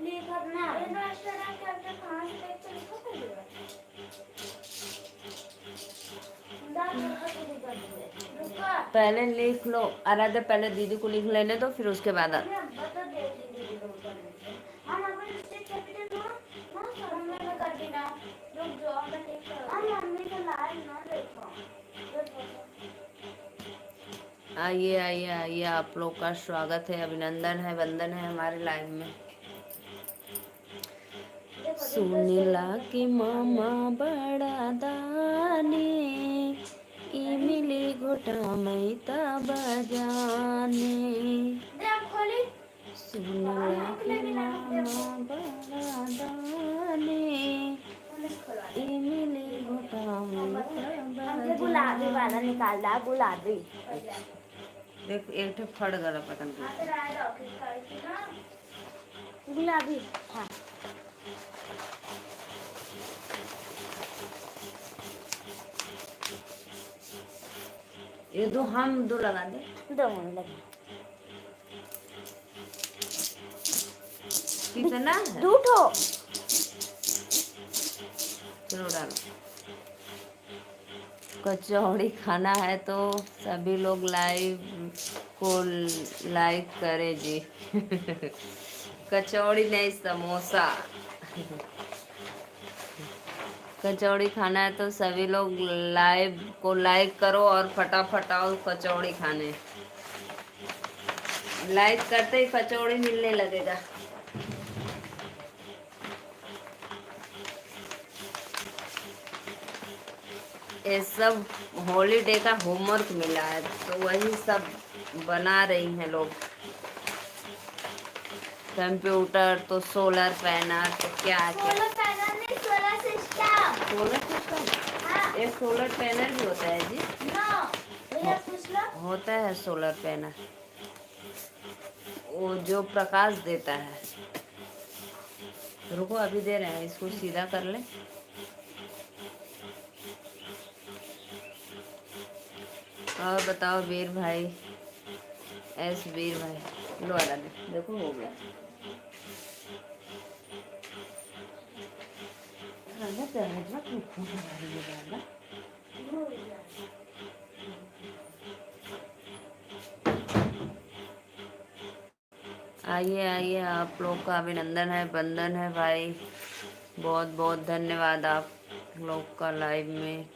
लिखत ना इंस्टाग्राम के अपने कहां से देख के लिखो पड़ेगा। पहले लिख लो, आराध्या पहले दीदी को लिख लेने दो, फिर उसके बाद बता दे दीदी को करने हम अपन स्टेट कैपिटल ना सामने में कर देना। लोग जो हम टेक कर हम मम्मी को लाइव ना देखो। आइए आइए आइए, आप लोग का स्वागत है, अभिनंदन है, वंदन है हमारे लाइव में। सुनीला की मामा बड़ा दानी, इमली घोटा मैता बजाने। सुनीला की मामा बड़ा दानी, इमली घोटा मैता गुलाबी वाला बजाने। निकालना गुलाबी। देख एक ठे फट गला पतंग। गुलाबी हाँ। ये दो हम दो लगा दे, 2 मिनट लगे। कितना है? 2 ठो। चलो डालो। कचौड़ी खाना है तो सभी लोग लाइव को लाइक करें जी। कचौड़ी नहीं, समोसा। कचौड़ी खाना है तो सभी लोग लाइव को लाइक करो और फटाफट आओ कचौड़ी खाने। लाइक करते ही कचौड़ी मिलने लगेगा। ये सब हॉलीडे का होमवर्क मिला है तो वही सब बना रही हैं लोग। कंप्यूटर तो सोलर पैनल तो क्या क्या। सोलर पैनल नहीं सोलर सिस्टम। सोलर सिस्टम, हाँ। एक सोलर पैनल भी होता है जी। नो भैया पूछ लो। होता है सोलर पैनल, वो जो प्रकाश देता है। रुको अभी दे रहे हैं, इसको सीधा कर ले। और बताओ वीर भाई, एस वीर भाई, लो आला दे, देखो हो गया। खाना प्याज मत लिखो हमारे लिए दादा। आइए आइए, आप लोग का अभिनंदन है, वंदन है भाई। बहुत बहुत धन्यवाद आप लोग का लाइव में।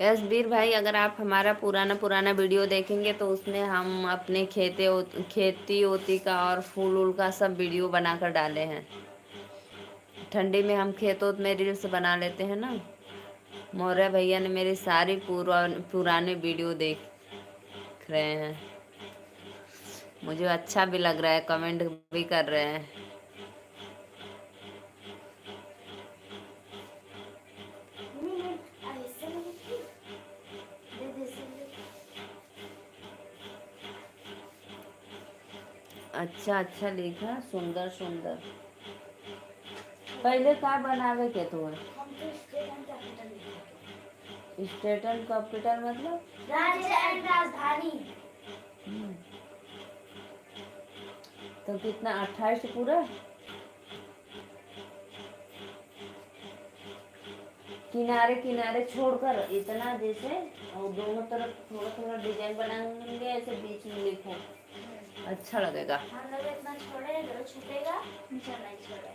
यस वीर भाई, अगर आप हमारा पुराना वीडियो देखेंगे तो उसमें हम अपने खेती ओती का और फूल उल का सब वीडियो बनाकर डाले हैं। ठंडी में हम खेत ओत में रील्स बना लेते हैं ना। मौर्य भैया ने मेरी सारी पुराने वीडियो देख रहे हैं। मुझे अच्छा भी लग रहा है, कमेंट भी कर रहे हैं। अच्छा अच्छा लिखा, सुंदर सुंदर। पहले का बनावे के तुम्हें? स्टेट एंड कैपिटल मतलब राज्य एंड राजधानी। तो कितना 28 पूरा, किनारे किनारे छोड़कर इतना जैसे, और दोनों तरफ थोड़ा थोड़ा डिजाइन बनाएंगे ऐसे, बीच में लिखो, अच्छा लगेगा। हम लोग इतना छोड़े तो छूटेगा, नीचे नहीं छोड़ेगा।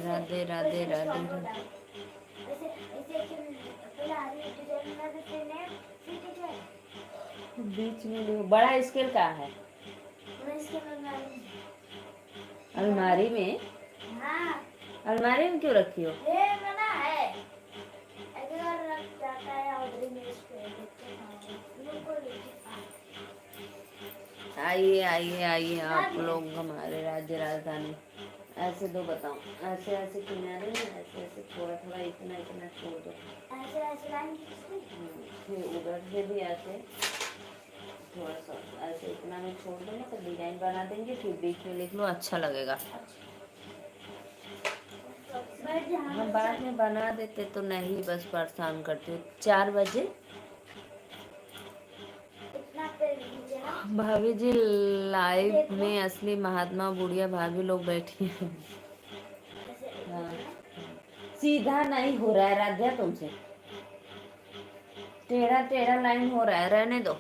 राधे राधे राधे। ऐसे ऐसे कि पहले आधी डिजाइन बना देते हैं, फिर डिजाइन बीच में लिखो। बड़ा स्केल का है मैं इसके में अलमारी में? हाँ अलमारी में क्यों रखी हो? ये बना है, अगर रख जाता है ऑर्डर में इस पे लोगों को आइए आइए आइए आप लोग हमारे राज्य राजधानी। ऐसे दो बताओ, ऐसे ऐसे किनारे में, ऐसे ऐसे थोड़ा थोड़ा इतना इतना छोड़ दो। ऐसे ऐसे लाइन खींचते फिर उधर से भी ऐसे थोड़ा सा ऐसे इतना में छोड़ दो ना, तो डिजाइन बना देंगे, फिर बीच में लिख लो, अच्छा लगेगा। हम बाद में बना देते तो नहीं, बस परेशान करते हो। 4 बजे इतना पे लीजिए ना, भाभी जी लाइव में असली महात्मा बुढ़िया भाभी लोग बैठी हैं। ऐसे हाँ, सीधा नहीं हो रहा है राध्या तुमसे, टेढ़ा टेढ़ा लाइन हो रहा है, रहने दो।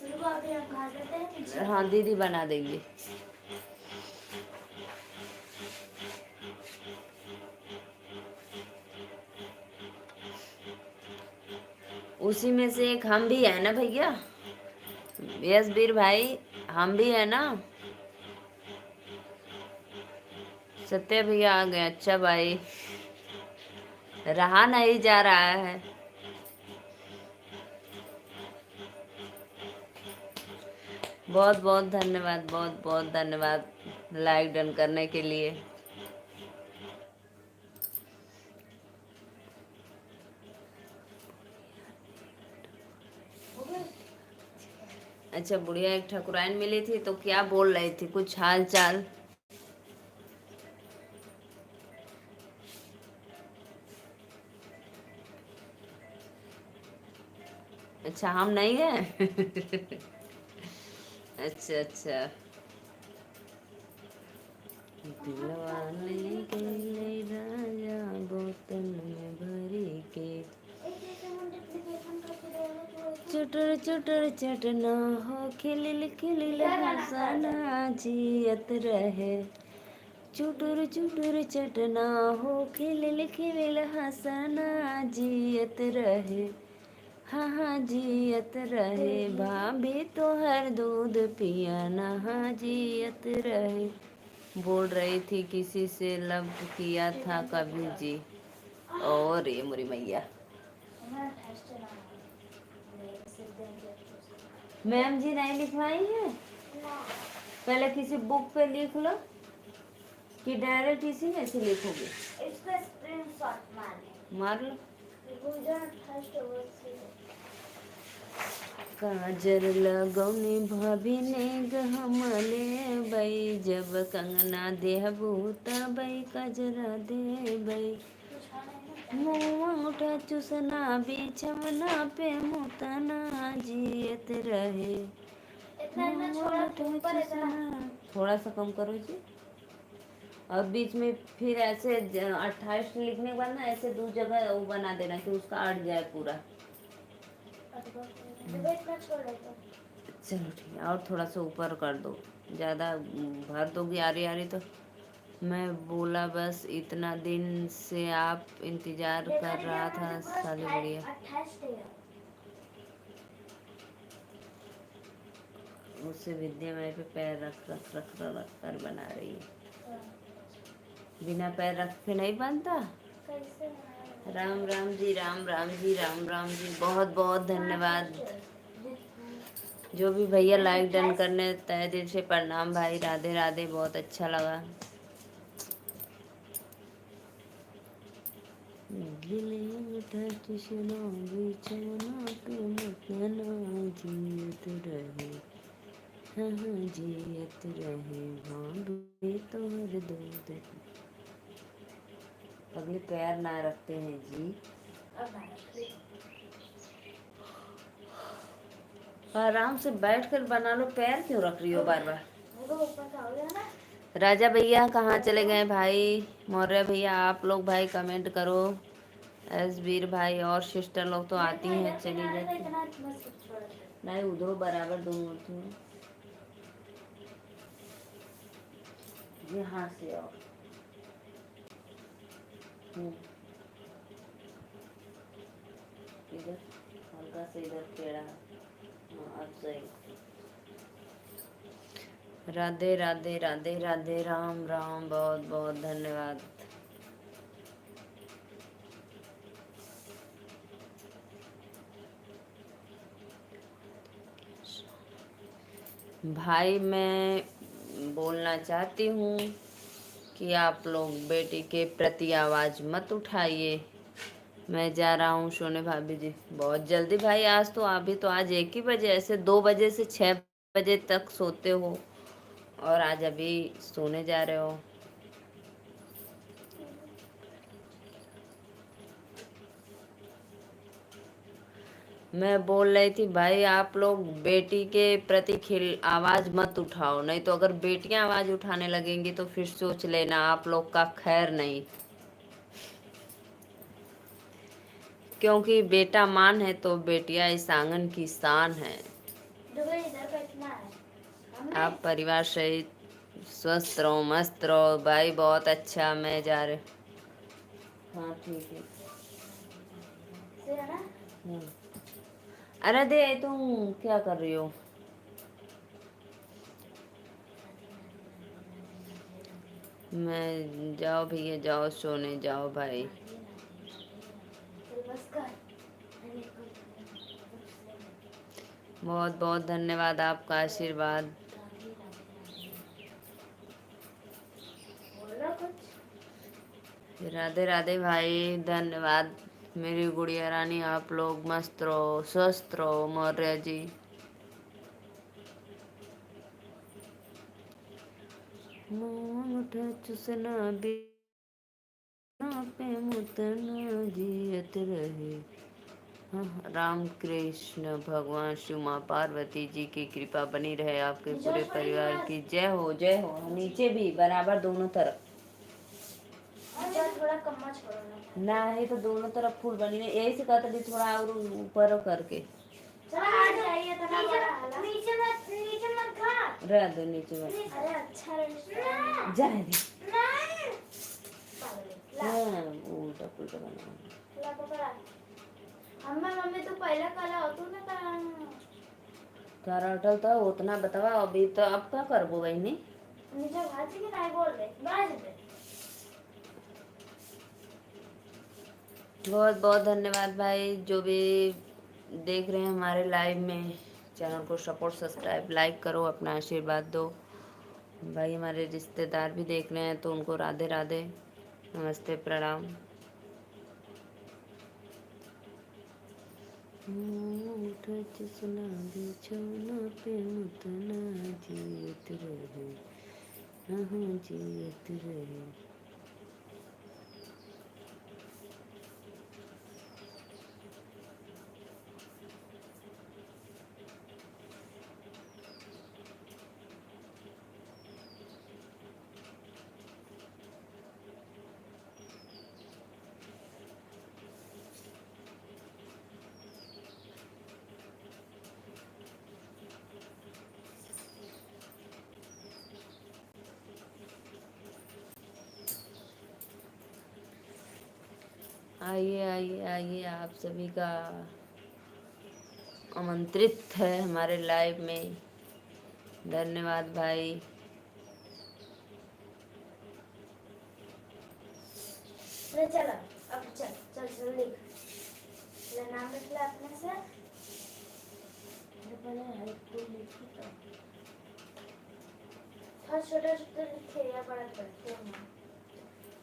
उनको अभी हम खा देते हैं पीछे। हाँ दीदी बना देंगे। उसी में से एक हम भी है ना भैया, यशवीर भाई, हम भी है ना। सत्य भैया आ गए, अच्छा भाई, रहा नहीं जा रहा है। बहुत बहुत धन्यवाद, बहुत बहुत धन्यवाद लाइक डन करने के लिए। अच्छा, बुढ़िया एक ठकुराइन मिली थी तो क्या बोल रही थी, कुछ हाल चाल? अच्छा हम नहीं गए। अच्छा अच्छा। दिलवाने गए राजा बोतल में भरी के, चुटर चुटर चटना हो, खिलिल खिलिल हंसना जियत रहे। चुटर चुटर चटना हो, खिलिल खिलिल हंसना जियत रहे। हाँ हाँ जियत रहे, भाभी तो हर दूध पिया ना जियत रहे। बोल रही थी किसी से लव किया था कभी जी, और ये मुरी मैया। मैम जी नहीं लिखवाई है? पहले किसी बुक पे लिख लो, कि डायरेक्ट इसी में से लिखोगे? इसका स्क्रीनशॉट मार लो। फर्स्ट काजर लगौनी भाभी ने गहमले बई, जब कंगना देहबू तबई कजरा देबई। मुँह चुसना बिछवना पे मुतना जियत रहे। थोड़ा सा कम करो जी। और बीच में फिर ऐसे 28 लिखने के बाद ना ऐसे 2 जगह वो बना देना कि उसका अट जाए पूरा। चलो ठीक है, और थोड़ा सा ऊपर कर दो, ज़्यादा भर दोगी आरी आरी तो। मैं बोला बस इतना दिन से आप इंतजार कर रहा था साली बढ़िया। उससे विद्या मेरे पे पैर रख रख रख रख कर बना रही है। बिना पैर रख के नहीं बनता। राम राम जी, राम राम जी, राम राम जी। बहुत बहुत धन्यवाद जो भी भैया लाइक डन करने, तहे दिल से प्रणाम भाई। राधे राधे, बहुत अच्छा लगा। गिले मिठा चुसना बिछौना पे मुतना जियत रहे। हाँ हाँ जियत रहे, भाभी तोहर दूध। अगले पैर ना रखते हैं जी। आराम से बैठ कर बना लो, पैर क्यों रख रही हो बार बार। वो ऊपर खाओगे ना। राजा भैया कहाँ चले गए भाई, मौर्य भैया आप लोग भाई कमेंट करो। एसबीर भाई और सिस्टर लोग तो आती हैं चली जाती नहीं, उधर बराबर दोनों थी। यहाँ से और इधर हल्का से इधर टेढ़ा। हाँ अब सही। राधे राधे राधे राधे, राम राम, बहुत बहुत धन्यवाद। भाई मैं बोलना चाहती हूँ कि आप लोग बेटी के प्रति आवाज़ मत उठाइए। मैं जा रहा हूँ सोने भाभी जी बहुत जल्दी भाई। आज तो अभी तो आज 1 ही बजे, ऐसे 2 बजे से 6 बजे तक सोते हो और आज अभी सोने जा रहे हो। मैं बोल रही थी भाई आप लोग बेटी के प्रति आवाज मत उठाओ, नहीं तो अगर बेटियां आवाज उठाने लगेंगी तो फिर सोच लेना आप लोग का खैर नहीं। क्योंकि बेटा मान है तो बेटियां इस आंगन की शान है। इधर बैठना है। आप परिवार सहित स्वस्थ रहो, मस्त रहो भाई। बहुत अच्छा, मैं जा रहे। हाँ ठीक है। अरे दे तुम क्या कर रही हो। मैं जाओ भैया जाओ सोने जाओ भाई। बहुत बहुत धन्यवाद आपका आशीर्वाद। राधे राधे भाई, धन्यवाद मेरी गुड़िया रानी। आप लोग मस्त रहो, स्वस्थ रहो मौर्य जी। चुसना भी पे मुतना जियत रहे। राम कृष्ण भगवान शिव माँ पार्वती जी की कृपा बनी रहे आपके पूरे परिवार की। जय हो जय हो। नीचे भी बराबर दोनों तरफ थोड़ा कम छोड़ो ना है तो दोनों तरफ फूल बनी है। यही से कहते भी थोड़ा और ऊपर करके नीचे मत खा। रह दो नीचे मत। अरे अच्छा जाए दे। हाँ उल्टा पुल्टा बना। मम्मी तू पहले कला होतू ना तारा अटल तो उतना बतावा अभी तो अब क्या करबो बहनी। नीचे भाजी के नहीं बोल रहे बाज दे। बहुत बहुत धन्यवाद भाई जो भी देख रहे हैं हमारे लाइव में। चैनल को सपोर्ट सब्सक्राइब लाइक करो, अपना आशीर्वाद दो भाई। हमारे रिश्तेदार भी देख रहे हैं तो उनको राधे राधे, नमस्ते, प्रणाम। सुना बिछौना पे मुतना जियत रहे, जियत रहे। आइए आइए आइए, आप सभी का आमंत्रित है हमारे लाइव में। धन्यवाद भाई। चलो अब चल चल चल लिख ले नाम लिख ले अपने से। छोटा छोटा लिखे या बड़ा करते हैं।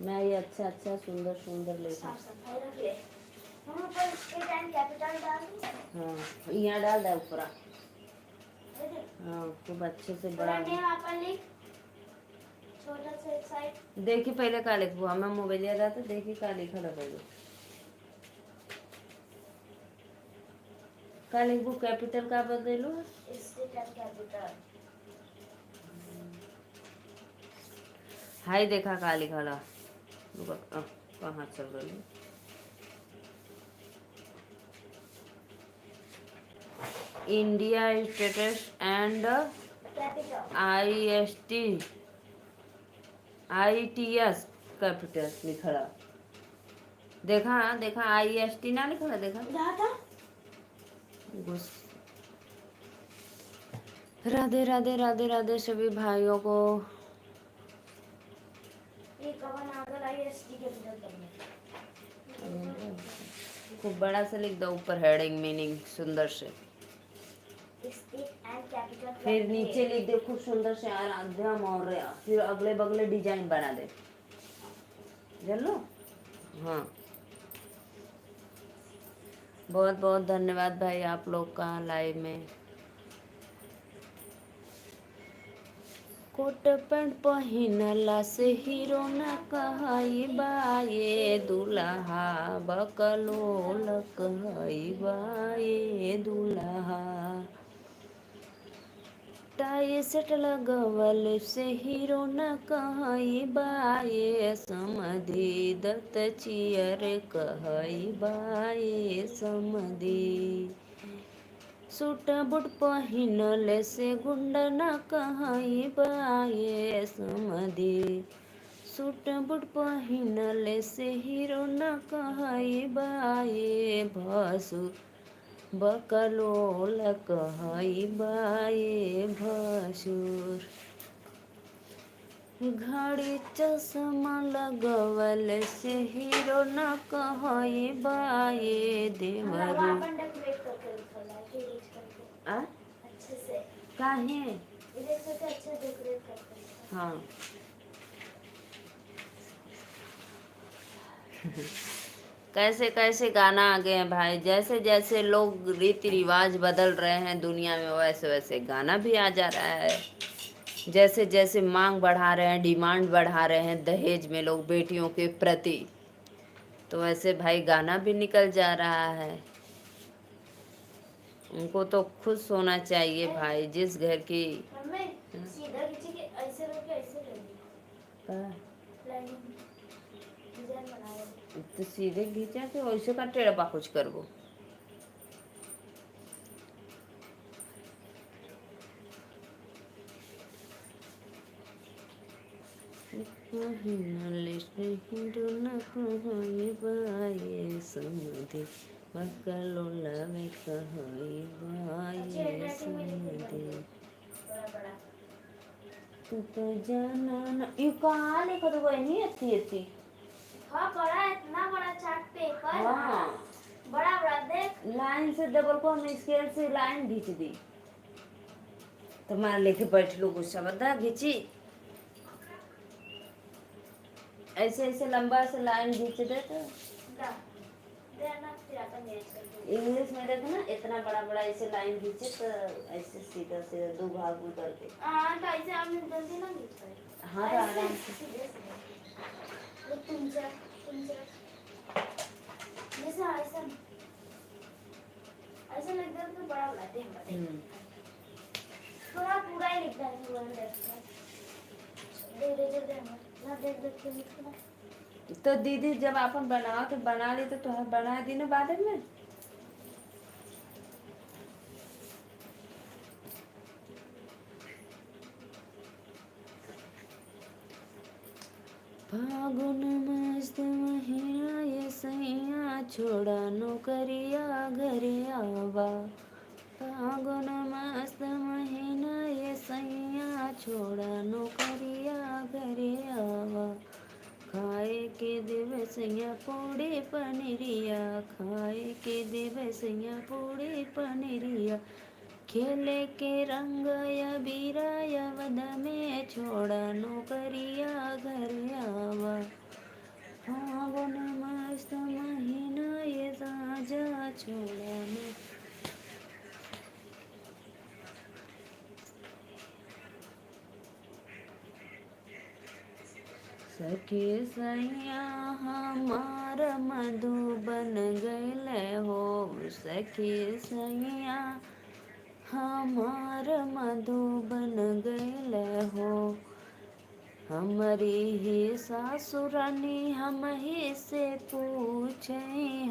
मैं ये अच्छा अच्छा सुंदर सुंदर लेती। साफ सफाई रख ले। हम ऊपर इसके टाइम कैपिटल डाल दूं। हाँ यहाँ डाल दे ऊपर। हाँ खूब अच्छे से बड़ा। अपन लिख छोटा सा एक साइड। देखी पहले का लिखबो, हमें मोबाइल याद आता देखी का लिखा रखो। का लिखबू कैपिटल का बदलू स्टेट एंड कैपिटल हाय देखा का लिखला कहाँ चल गई India status and capital ITS capital लिखला देखा देखा IST ना लिखला देखा क्या था राधे राधे राधे राधे सभी भाइयों को ये कवन आगर IST कैपिटल करने खूब बड़ा से लिख दो ऊपर हेडिंग मीनिंग सुंदर से स्टेट एंड कैपिटल फिर नीचे लिख दे खूब सुंदर से आराध्या मौर्य फिर अगले बगले डिजाइन बना दे जान लो हाँ बहुत बहुत धन्यवाद भाई आप लोग का लाइव में कोट पैंट पहिनला से हीरो न कहई बाये दुल्हा बकलोल कहई बाये दुल्हा टाई सेट लगवल से हीरो न कहई बाये समधि दत्त चियर कहई बाये समधि सूट बूट पहिनले से गुंड न कहई बाये समधि सूट बूट पहिनले से हीरो न कहई बाये भसु बकलोल कहई बाये भसुर घड़ी चश्मा लगवल से हीरो न कहई बाये देवरू अपन डेकोरेट करके रखल है टेरिस करके आ अच्छे से काहे इधर से अच्छे डेकोरेट करके हाँ कैसे कैसे गाना आ गए हैं भाई जैसे जैसे लोग रीति रिवाज बदल रहे हैं दुनिया में वैसे वैसे गाना भी आ जा रहा है जैसे जैसे मांग बढ़ा रहे हैं डिमांड बढ़ा रहे हैं दहेज में लोग बेटियों के प्रति तो वैसे भाई गाना भी निकल जा रहा है उनको तो खुश होना चाहिए भाई जिस घर की हमें सीधा खींची के ऐसे रख के ऐसे ले ली लाइन डिजाइन बनाया तो सीधे खींचा कि वैसे का टेढ़ा कुछ करबो समधि बकलोला में कहई बाये समधि बड़ा बड़ा तू तो जाना ना यू कहाँ लिखा तो वही नहीं इतनी इतनी हाँ बड़ा इतना बड़ा चार्ट पेपर हाँ बड़ा बड़ा देख लाइन से डबल को हमने स्केल से लाइन खींच दी तुम्हारे लेके बैठ लो गुस्सा बता खींची ऐसे ऐसे लंबा से लाइन खींच दे तो दा देना फिर अपन ये चल इंग्लिश में देखो ना इतना बड़ा बड़ा ऐसे लाइन खींचे तो ऐसे सीधा सीधा दो भाग में करके हाँ तो ऐसे हम जल्दी ना खींच पाए हाँ तो आराम से सीधे सीधे ये तुमसे जैसे ऐसा ऐसा लगता है तो बड़ा बड़ा दे थोड़ा पूरा ही लिखना है पूरा देखना दे ना देख देख के लिखना तो दीदी जब अपन बनाओ तो बना ली तो तुम बना दी ना बाद में फागुन मस्त महीना ये सैया छोड़ा नौकरिया घरे आवा फागुन मस्त महीना ये सैया छोड़ा नौकरिया घरे आवा खाए के देवे सैया पूड़ी पनीरिया खाए के देवे सैया पूड़ी पनीरिया खेले के रंग या बीरा या वद में छोड़ा नौकरिया घर आवा फागुन मस्त महीना ये साजा छोड़ा न सखी सैया हमार मधुबन गैले हो सखी सैया हमार मधुबन गैल हो। हमारी ही सासुरानी हम ही से पूछे,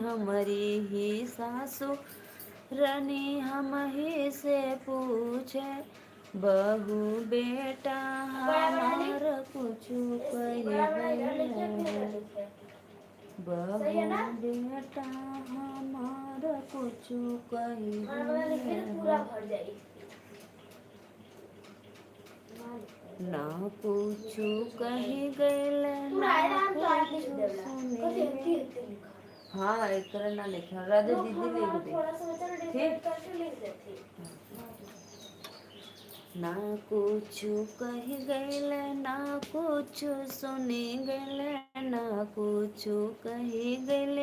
हमारी ही सासुरानी हम ही से पूछे, बहू बेटा हमार कुछ कही गैल हो। बहू बेटा हमार कुछ कही गैल हो। ना कुछ कही गैल ना कुछ सुनी। हाँ एक तरह ना लिखा, राधे दीदी लिख दे ठीक। ना कुछ कही गैल ना कुछ सुनी गैल, ना कुछ कही गैल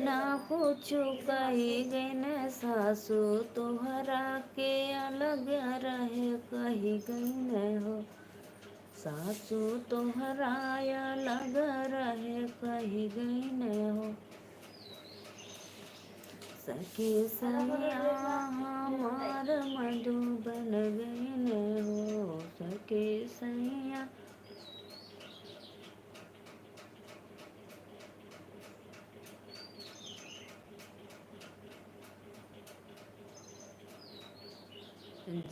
ना कुछ कही गैल, सासू तोहरा के अलग रहे कही गैल हो। सासू तोहरा अलग रहे कही गैल हो। सखी सैया हमार मधुबन गैल हो। सखी सैया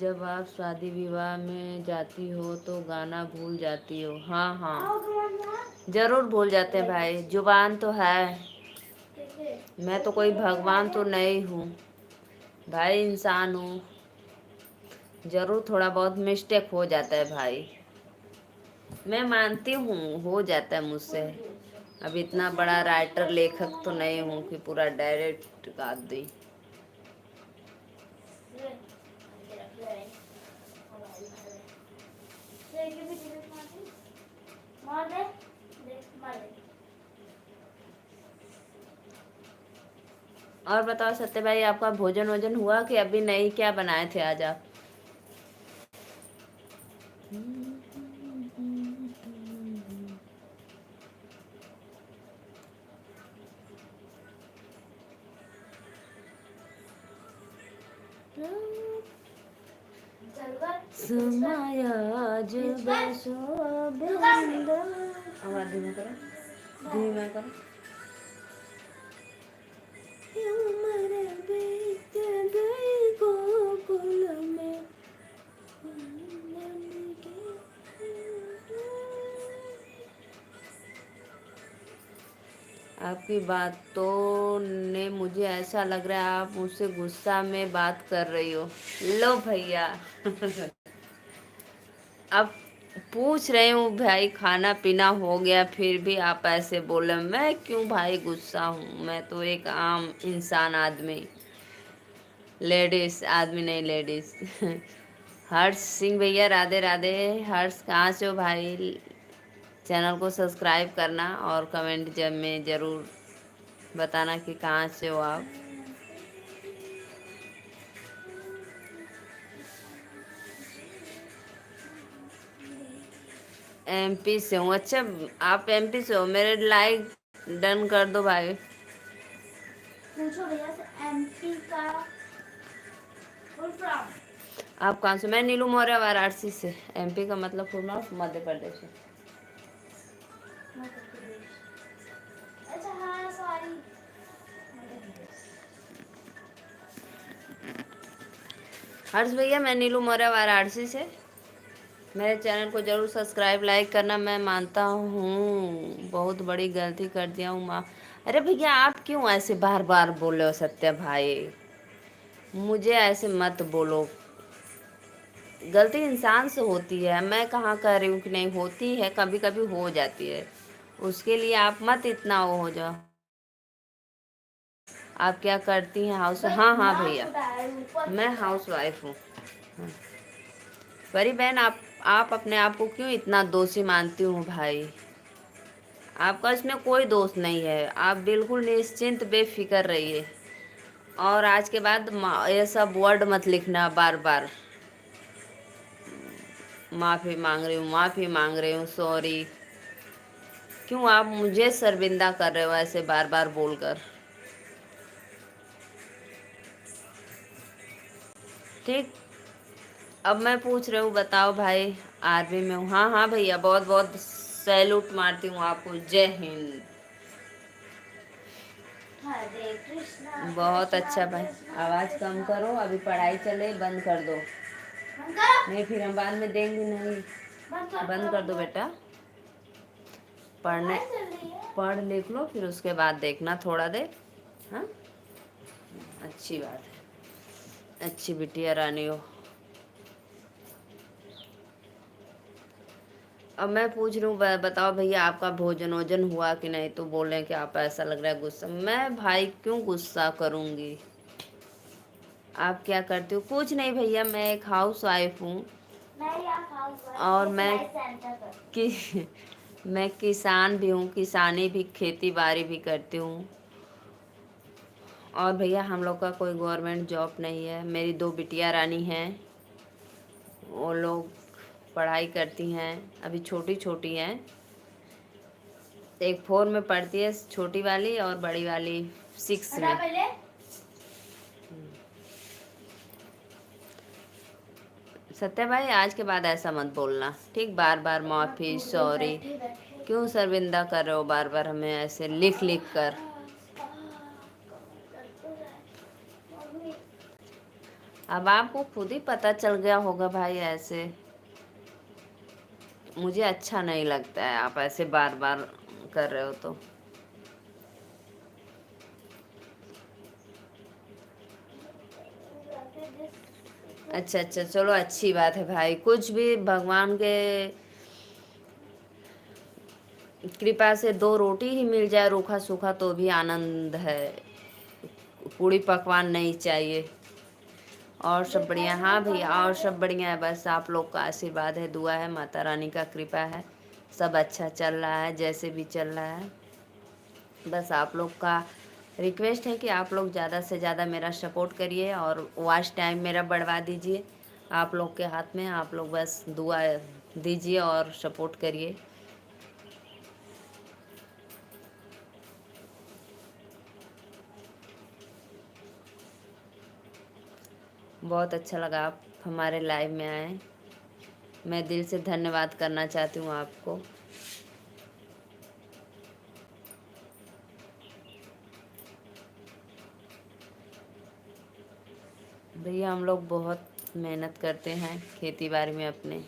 जब आप शादी विवाह में जाती हो तो गाना भूल जाती हो। हाँ हाँ जरूर भूल जाते हैं भाई, जुबान तो है। मैं तो कोई भगवान तो नहीं हूँ भाई, इंसान हूँ। जरूर थोड़ा बहुत मिस्टेक हो जाता है भाई, मैं मानती हूँ हो जाता है मुझसे। अब इतना बड़ा राइटर लेखक तो नहीं हूँ कि पूरा डायरेक्ट गा दी। और बताओ सत्य भाई, आपका भोजन वोजन हुआ कि अभी नहीं? क्या बनाए थे आज आप? समाया जब शोभिंद। आवाज धीमा करो, धीमा करो। उमर बीत गई गोकुल में। आपकी बातों ने मुझे ऐसा लग रहा है आप मुझसे गुस्सा में बात कर रही हो। लो भैया अब पूछ रही हूँ भाई, खाना पीना हो गया फिर भी आप ऐसे बोले, मैं क्यों भाई गुस्सा हूँ? मैं तो एक आम इंसान आदमी, लेडीज आदमी नहीं लेडीज हर्ष सिंह भैया राधे राधे। हर्ष कहाँ से हो भाई? चैनल को सब्सक्राइब करना और कमेंट जब में ज़रूर बताना कि कहाँ से हो आप। एमपी से हूँ। अच्छा आप एमपी से हो, मेरे लाइक डन कर दो भाई। पूछो भैया से एमपी का फुल फॉर्म। आप कहाँ से? मैं नीलू मौर्य वाराणसी से। एमपी का मतलब फुल फॉर्म मध्य प्रदेश है। अच्छा हाँ सॉरी। हर्ष भैया मैं नीलू मौर्य वाराणसी से। मेरे चैनल को जरूर सब्सक्राइब लाइक करना। मैं मानता हूँ बहुत बड़ी गलती कर दिया हूँ माँ। अरे भैया आप क्यों ऐसे बार बार बोले हो सत्य भाई? मुझे ऐसे मत बोलो, गलती इंसान से होती है। मैं कहाँ कह रही हूँ कि नहीं होती है, कभी कभी हो जाती है। उसके लिए आप मत इतना वो हो जाओ। आप क्या करती हैं? हाउस? हाँ हाँ भैया मैं हाउस वाइफ हूँ। परी बहन आप अपने आप को क्यों इतना दोषी मानती हूँ भाई? आपका इसमें कोई दोष नहीं है, आप बिल्कुल निश्चिंत बेफिक्र रहिए। और आज के बाद ये सब वर्ड मत लिखना बार बार। माफ़ी मांग रही हूँ, माफ़ी मांग रही हूँ, सॉरी। क्यों आप मुझे शर्मिंदा कर रहे हो ऐसे बार बार बोलकर? ठीक। अब मैं पूछ रही हूँ, बताओ भाई। आर्मी में हूँ। हाँ हाँ भैया, बहुत बहुत सैल्यूट मारती हूँ आपको। जय हिंद। हरे कृष्णा बहुत कृष्णा अच्छा भाई। कृष्णा आवाज़ कम कृष्णा करो, अभी पढ़ाई चले, बंद कर दो। बंद करो। नहीं फिर हम बाद में देंगे नहीं। बंद कर दो बेटा। पढ़ने पढ़ाई चल रही है। पढ़ लिख लो, फिर उसके बाद देखना थोड़ा देर। हाँ, अच्छी बात है, अच्छी बिटिया रानी हो। अब मैं पूछ रही हूँ, बताओ भैया, आपका भोजन वोजन हुआ कि नहीं? तो बोल रहे हैं कि आप, ऐसा लग रहा है गुस्सा। मैं भाई क्यों गुस्सा करूँगी? आप क्या करते हो? कुछ नहीं भैया, मैं एक हाउस वाइफ हूँ। मैं यहाँ हाउस और वाइफ मैं सिलाई सेंटर पर। कि मैं किसान भी हूँ, किसानी भी, खेती बाड़ी भी करती हूँ। और भैया हम लोग का कोई गवर्नमेंट जॉब नहीं है। मेरी दो बिटिया रानी हैं, वो लोग पढ़ाई करती हैं, अभी छोटी छोटी हैं। एक 4 में पढ़ती है छोटी वाली, और बड़ी वाली 6 हटा में। पहले। सत्या भाई, आज के बाद ऐसा मत बोलना, ठीक? बार बार माफ़ी, सॉरी। बैठे बैठे। क्यों शर्मिंदा कर रहे हो बार बार हमें ऐसे लिख लिख कर? मम्मी। अब आपको खुद ही पता चल गया होगा भाई। ऐसे मुझे अच्छा नहीं लगता है, आप ऐसे बार बार कर रहे हो तो। अच्छा अच्छा, चलो अच्छी बात है भाई। कुछ भी भगवान के कृपा से 2 रोटी ही मिल जाए रूखा सूखा तो भी आनंद है। पूरी पकवान नहीं चाहिए। और सब बढ़िया? हाँ भैया, और सब बढ़िया है। बस आप लोग का आशीर्वाद है, दुआ है, माता रानी का कृपा है। सब अच्छा चल रहा है, जैसे भी चल रहा है। बस आप लोग का रिक्वेस्ट है कि आप लोग ज़्यादा से ज़्यादा मेरा सपोर्ट करिए और वॉच टाइम मेरा बढ़वा दीजिए। आप लोग के हाथ में, आप लोग बस दुआ दीजिए और सपोर्ट करिए। बहुत अच्छा लगा आप हमारे लाइव में आए। मैं दिल से धन्यवाद करना चाहती हूँ आपको। भैया हम लोग बहुत मेहनत करते हैं खेती बाड़ी में अपने।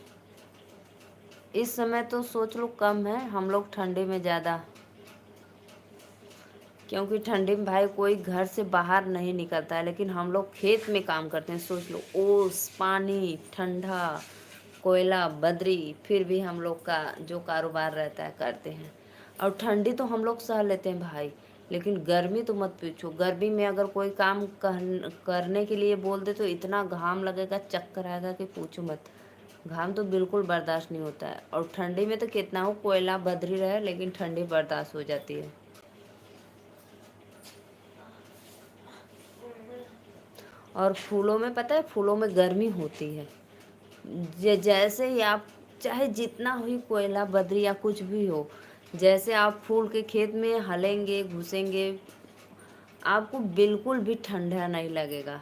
इस समय तो सोच लो कम है, हम लोग ठंडी में ज़्यादा, क्योंकि ठंडी में भाई कोई घर से बाहर नहीं निकलता है, लेकिन हम लोग खेत में काम करते हैं। सोच लो, ओस, पानी, ठंडा, कोयला, बदरी, फिर भी हम लोग का जो कारोबार रहता है करते हैं। और ठंडी तो हम लोग सह लेते हैं भाई, लेकिन गर्मी तो मत पूछो। गर्मी में अगर कोई काम करने के लिए बोल दे तो इतना घाम लगेगा, चक्कर आएगा कि पूछो मत। घाम तो बिल्कुल बर्दाश्त नहीं होता है। और ठंडी में तो कितना हो कोयला बदरी रहे, लेकिन ठंडी बर्दाश्त हो जाती है। और फूलों में पता है, फूलों में गर्मी होती है। जैसे ही आप, चाहे जितना ही कोयला बदरी या कुछ भी हो, जैसे आप फूल के खेत में हलेंगे, घुसेंगे, आपको बिल्कुल भी ठंडा नहीं लगेगा।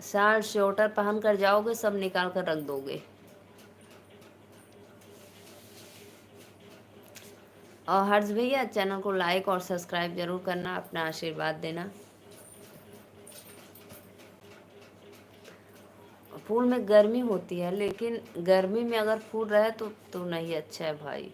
शर्ट स्वेटर पहन कर जाओगे, सब निकाल कर रख दोगे। और हर्ष भैया, चैनल को लाइक और सब्सक्राइब जरूर करना, अपना आशीर्वाद देना। फूल में गर्मी होती है, लेकिन गर्मी में अगर फूल रहे तो नहीं अच्छा है भाई।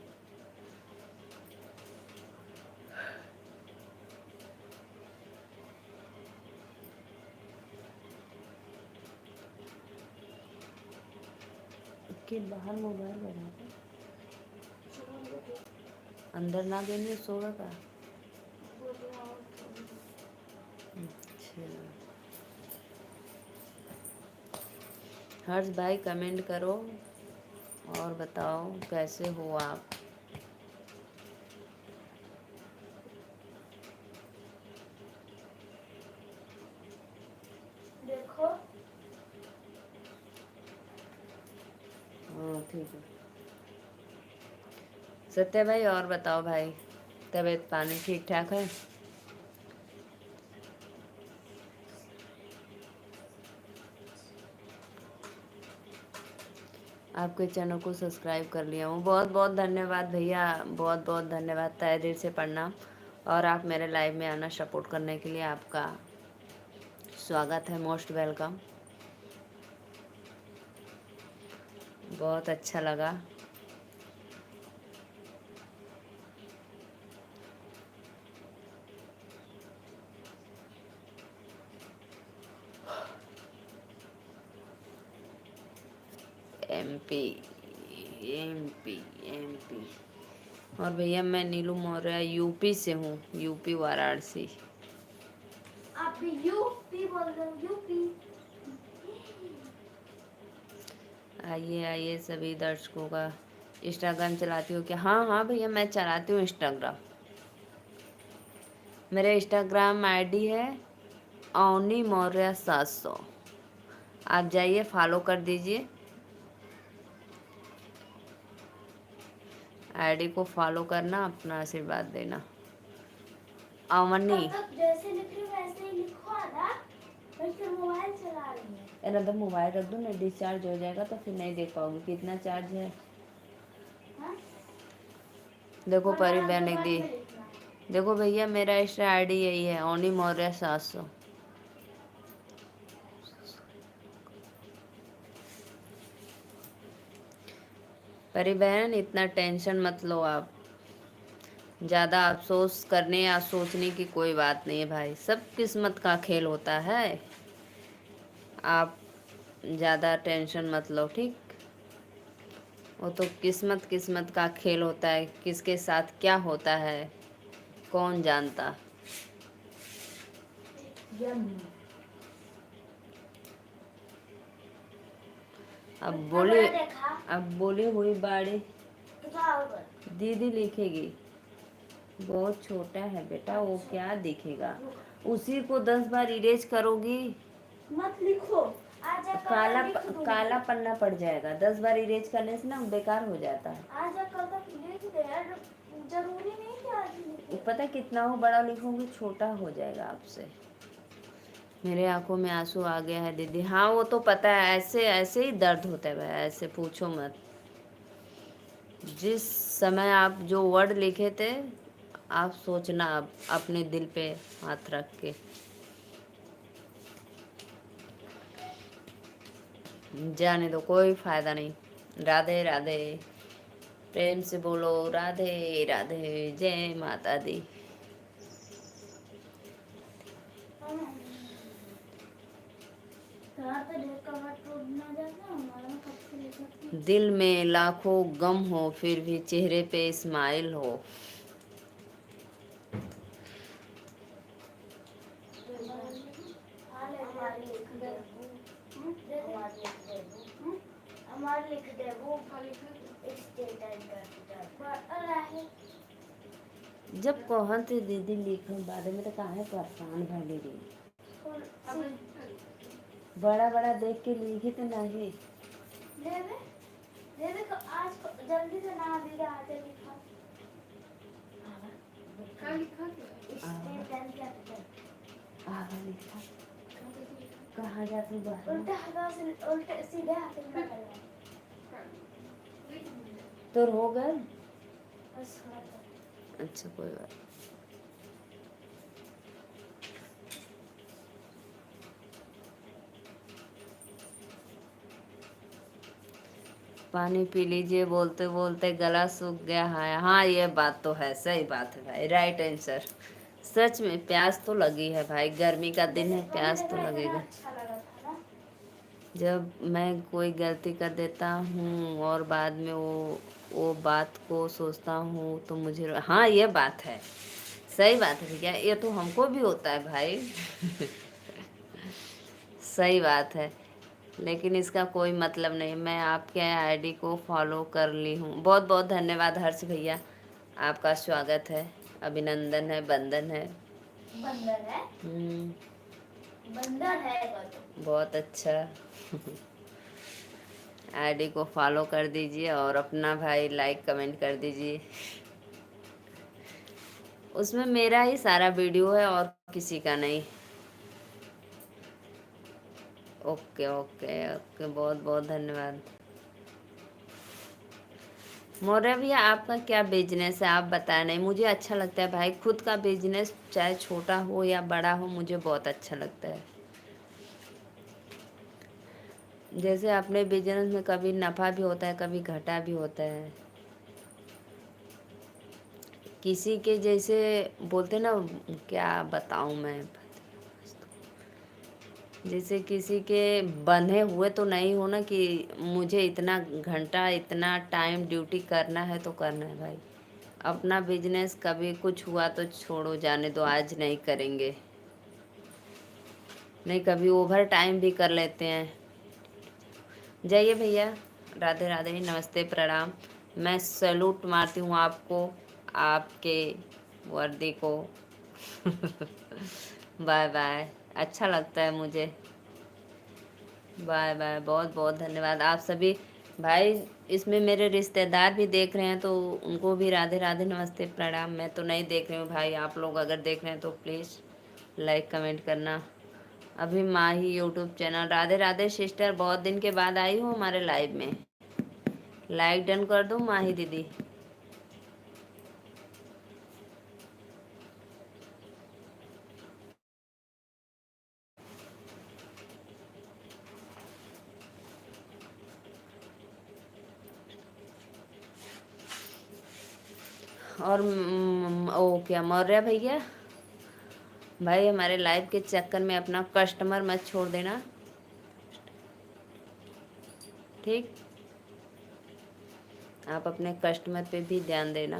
के बाहर मोबाइल लगा के अंदर ना देने सोगा का। अच्छा, हर्ष भाई कमेंट करो और बताओ कैसे हो आप। देखो। हाँ ठीक है सत्य भाई, और बताओ भाई, तबीयत पानी ठीक ठाक है? आपके चैनल को सब्सक्राइब कर लिया हूँ। बहुत बहुत धन्यवाद भैया, बहुत बहुत धन्यवाद, तहे दिल से प्रणाम। और आप मेरे लाइव में आना सपोर्ट करने के लिए आपका स्वागत है, मोस्ट वेलकम। बहुत अच्छा लगा। MP MP MP. और भैया मैं नीलू मौर्य यूपी से हूँ, यूपी वाराणसी। आप यूपी बोल रहे हो, यूपी। आइए आइए सभी दर्शकों का। इंस्टाग्राम चलाती हो क्या? हाँ हाँ भैया मैं चलाती हूँ इंस्टाग्राम। मेरा इंस्टाग्राम आईडी है अवनी मौर्य 700। आप जाइए फॉलो कर दीजिए, आईडी को फॉलो करना, अपना आशीर्वाद देना। अवनी जैसे लिख रही हो वैसे ही लिखो आधा। फिर मोबाइल चला रही है। अरे मोबाइल रख दो ना, डिस्चार्ज हो जाएगा तो फिर नहीं देख पाओगे कितना चार्ज है। हाँ? देखो और परी आधा बहन बाद दी। में लिखना। देखो भैया मेरा इंस्टा आईडी यही है, अवनी मौर्य 700। परी बहन इतना टेंशन मत लो आप। ज़्यादा अफसोस करने या सोचने की कोई बात नहीं है भाई, सब किस्मत का खेल होता है। आप ज़्यादा टेंशन मत लो, ठीक। वो तो किस्मत किस्मत का खेल होता है, किसके साथ क्या होता है कौन जानता। अब बोले, अब बोले हुई बाड़ी दीदी लिखेगी। बहुत छोटा है बेटा, वो क्या दिखेगा, उसी को 10 बार इरेज करोगी मत लिखो। आज काला काला पन्ना पड़ जाएगा। 10 बार इरेज करने से ना बेकार हो जाता है। आज कल तक लिख दे यार, जरूरी नहीं कि आज लिखे। पता कितना हो बड़ा लिखोगे छोटा हो जाएगा आपसे। मेरे आंखों में आंसू आ गया है दीदी। हाँ वो तो पता है, ऐसे ऐसे ही दर्द होता है भाई, ऐसे पूछो मत। जिस समय आप जो वर्ड लिखे थे, आप सोचना अब अपने दिल पे हाथ रख के। जाने दो, कोई फायदा नहीं। राधे राधे, प्रेम से बोलो राधे राधे, जय माता दी। दिल में लाखों गम हो फिर भी चेहरे पे स्माइल हो। जब कहन थे दीदी लिखन बारे में तो काहे परेशान भले रही। बड़ा बड़ा देख के लिखी तो नहीं। आज जल्दी से ना दीदी आते लिखा। लिखा कहाँ जाते उल्टे हाथ से उल्टे सीधे हाथ में कर। तो हो गए। अच्छा कोई बात। पानी पी लीजिए, बोलते बोलते गला सूख गया है। हाँ ये बात तो है, सही बात है भाई, राइट आंसर। सच में प्यास तो लगी है भाई, गर्मी का दिन है, प्यास तो लगेगा। जब मैं कोई गलती कर देता हूँ और बाद में वो बात को सोचता हूँ तो मुझे, हाँ ये बात है, सही बात है भैया, ये तो हमको भी होता है भाई। सही बात है, लेकिन इसका कोई मतलब नहीं। मैं आपके आईडी को फॉलो कर ली हूँ। बहुत बहुत धन्यवाद हर्ष भैया, आपका स्वागत है, अभिनंदन है, बंधन है। बंदर है। बंदर है तो। बहुत अच्छा। आईडी को फॉलो कर दीजिए और अपना भाई लाइक कमेंट कर दीजिए। उसमें मेरा ही सारा वीडियो है और किसी का नहीं। ओके ओके ओके, बहुत बहुत धन्यवाद। मौर्य भैया आपका क्या बिजनेस है, आप बताएं। नहीं, मुझे अच्छा लगता है भाई, खुद का बिजनेस चाहे छोटा हो या बड़ा हो, मुझे बहुत अच्छा लगता है। जैसे अपने बिजनेस में कभी नफ़ा भी होता है, कभी घाटा भी होता है। किसी के जैसे बोलते ना, क्या बताऊं मैं, जैसे किसी के बंधे हुए तो नहीं हो ना कि मुझे इतना घंटा इतना टाइम ड्यूटी करना है तो करना है भाई। अपना बिजनेस, कभी कुछ हुआ तो छोड़ो, जाने दो, आज नहीं करेंगे, नहीं कभी ओवर टाइम भी कर लेते हैं। जाइए भैया, राधे राधे, नमस्ते, प्रणाम। मैं सैल्यूट मारती हूँ आपको, आपके वर्दी को। बाय बाय, अच्छा लगता है मुझे। बाय बाय, बहुत बहुत धन्यवाद आप सभी भाई। इसमें मेरे रिश्तेदार भी देख रहे हैं तो उनको भी राधे राधे, नमस्ते, प्रणाम। मैं तो नहीं देख रही हूँ भाई, आप लोग अगर देख रहे हैं तो प्लीज़ लाइक कमेंट करना। अभी Mahi YouTube channel, Radhe Radhe sister, बहुत दिन के बाद आई हूँ हमारे लाइव में। लाइक डन कर दो माही दीदी। और ओ क्या मौर्य भैया, भाई हमारे लाइव के चक्कर में अपना कस्टमर मत छोड़ देना, ठीक। आप अपने कस्टमर पे भी ध्यान देना।